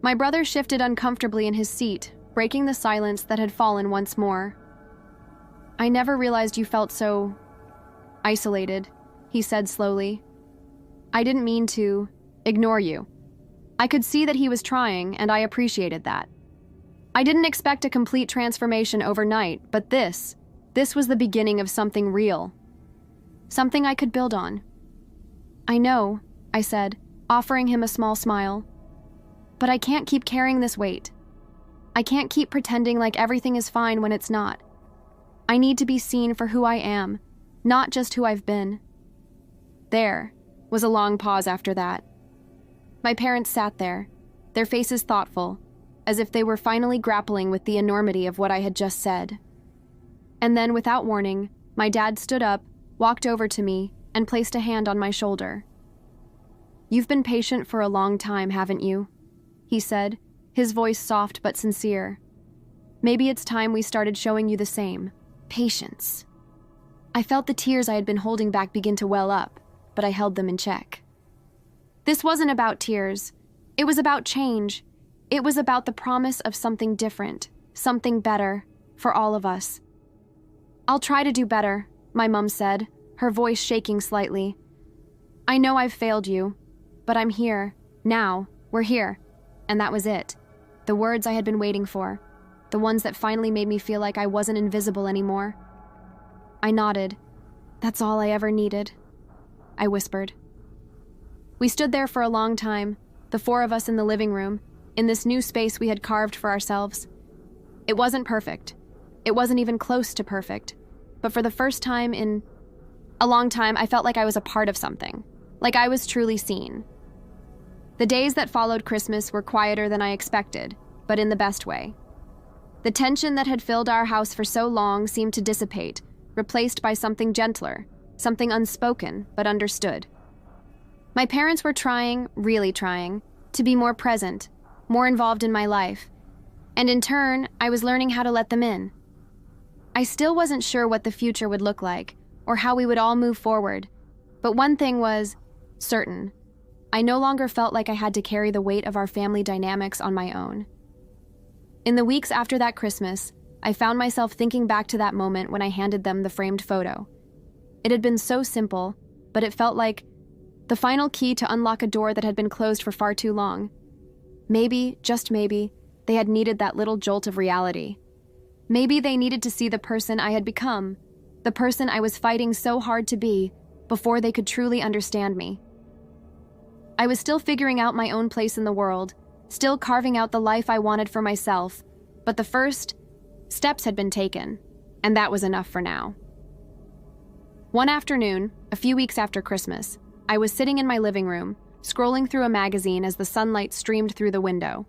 My brother shifted uncomfortably in his seat, breaking the silence that had fallen once more. "I never realized you felt so isolated," he said slowly. "I didn't mean to ignore you." I could see that he was trying, and I appreciated that. I didn't expect a complete transformation overnight, but this was the beginning of something real. Something I could build on. "I know," I said, offering him a small smile. "But I can't keep carrying this weight. I can't keep pretending like everything is fine when it's not. I need to be seen for who I am, not just who I've been." There was a long pause after that. My parents sat there, their faces thoughtful, as if they were finally grappling with the enormity of what I had just said. And then, without warning, my dad stood up, walked over to me, and placed a hand on my shoulder. "You've been patient for a long time, haven't you?" he said, his voice soft but sincere. "Maybe it's time we started showing you the same. Patience." I felt the tears I had been holding back begin to well up, but I held them in check. This wasn't about tears. It was about change. It was about the promise of something different, something better, for all of us. "I'll try to do better," my mom said, her voice shaking slightly. "I know I've failed you, but I'm here. Now, we're here." And that was it. The words I had been waiting for. The ones that finally made me feel like I wasn't invisible anymore. I nodded. "That's all I ever needed," I whispered. We stood there for a long time, the four of us in the living room, in this new space we had carved for ourselves. It wasn't perfect. It wasn't even close to perfect. But for the first time in a long time, I felt like I was a part of something, like I was truly seen. The days that followed Christmas were quieter than I expected, but in the best way. The tension that had filled our house for so long seemed to dissipate, replaced by something gentler, something unspoken but understood. My parents were trying, really trying, to be more present, more involved in my life, and in turn, I was learning how to let them in. I still wasn't sure what the future would look like, or how we would all move forward, but one thing was certain. I no longer felt like I had to carry the weight of our family dynamics on my own. In the weeks after that Christmas, I found myself thinking back to that moment when I handed them the framed photo. It had been so simple, but it felt like the final key to unlock a door that had been closed for far too long. Maybe, just maybe, they had needed that little jolt of reality. Maybe they needed to see the person I had become, the person I was fighting so hard to be, before they could truly understand me. I was still figuring out my own place in the world, still carving out the life I wanted for myself, but the first steps had been taken, and that was enough for now. One afternoon, a few weeks after Christmas, I was sitting in my living room, scrolling through a magazine as the sunlight streamed through the window.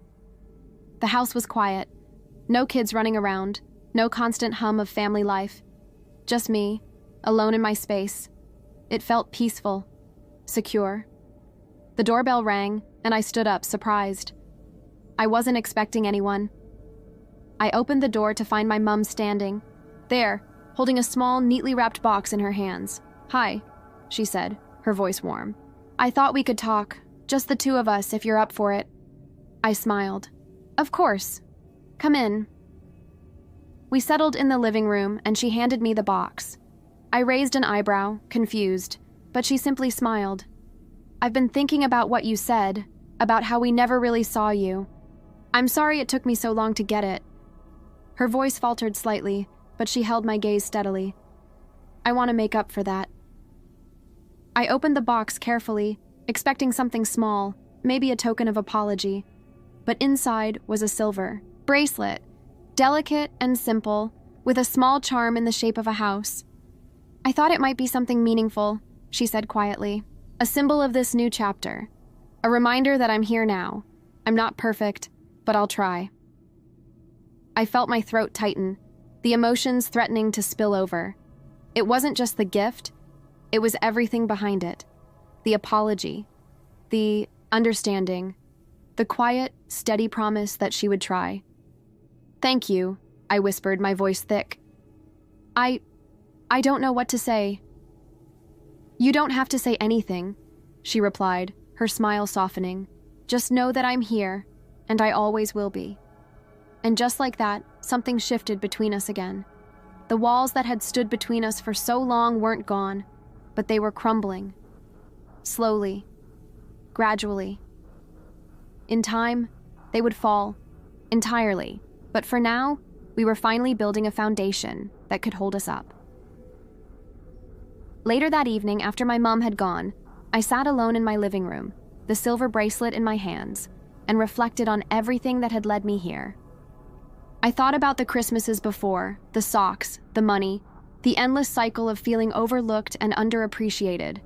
The house was quiet, no kids running around, no constant hum of family life, just me, alone in my space. It felt peaceful, secure. The doorbell rang, and I stood up, surprised. I wasn't expecting anyone. I opened the door to find my mum standing, there, holding a small, neatly wrapped box in her hands. "Hi," she said, her voice warm. "I thought we could talk, just the two of us, if you're up for it." I smiled. "Of course. Come in." We settled in the living room, and she handed me the box. I raised an eyebrow, confused, but she simply smiled. "I've been thinking about what you said, about how we never really saw you. I'm sorry it took me so long to get it." Her voice faltered slightly, but she held my gaze steadily. "I want to make up for that." I opened the box carefully, expecting something small, maybe a token of apology. But inside was a silver bracelet, delicate and simple, with a small charm in the shape of a house. "I thought it might be something meaningful," she said quietly. "A symbol of this new chapter. A reminder that I'm here now. I'm not perfect, but I'll try." I felt my throat tighten, the emotions threatening to spill over. It wasn't just the gift, it was everything behind it. The apology, the understanding, the quiet, steady promise that she would try. "Thank you," I whispered, my voice thick. I don't know what to say." "You don't have to say anything," she replied, her smile softening. "Just know that I'm here, and I always will be." And just like that, something shifted between us again. The walls that had stood between us for so long weren't gone, but they were crumbling. Slowly, gradually. In time, they would fall, entirely, but for now, we were finally building a foundation that could hold us up. Later that evening, after my mom had gone, I sat alone in my living room, the silver bracelet in my hands, and reflected on everything that had led me here. I thought about the Christmases before, the socks, the money, the endless cycle of feeling overlooked and underappreciated.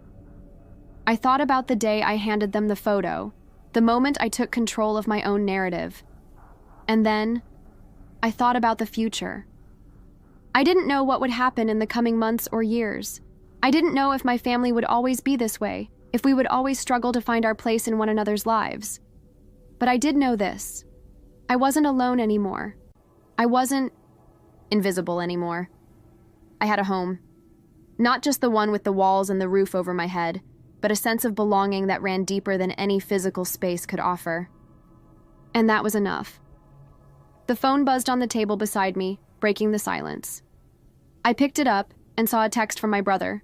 I thought about the day I handed them the photo, the moment I took control of my own narrative. And then, I thought about the future. I didn't know what would happen in the coming months or years. I didn't know if my family would always be this way, if we would always struggle to find our place in one another's lives. But I did know this. I wasn't alone anymore. I wasn't invisible anymore. I had a home. Not just the one with the walls and the roof over my head, but a sense of belonging that ran deeper than any physical space could offer. And that was enough. The phone buzzed on the table beside me, breaking the silence. I picked it up and saw a text from my brother.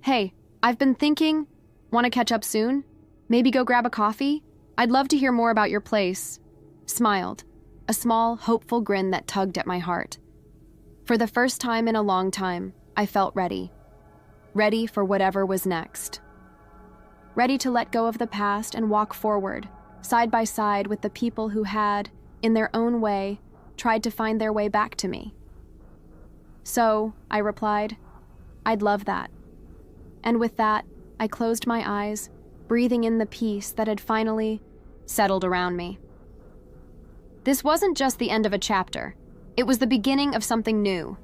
"Hey, I've been thinking, want to catch up soon? Maybe go grab a coffee? I'd love to hear more about your place." Smiled, a small, hopeful grin that tugged at my heart. For the first time in a long time, I felt ready. Ready for whatever was next. Ready to let go of the past and walk forward, side by side with the people who had, in their own way, tried to find their way back to me. "So," I replied, "I'd love that." And with that, I closed my eyes, breathing in the peace that had finally settled around me. This wasn't just the end of a chapter. It was the beginning of something new.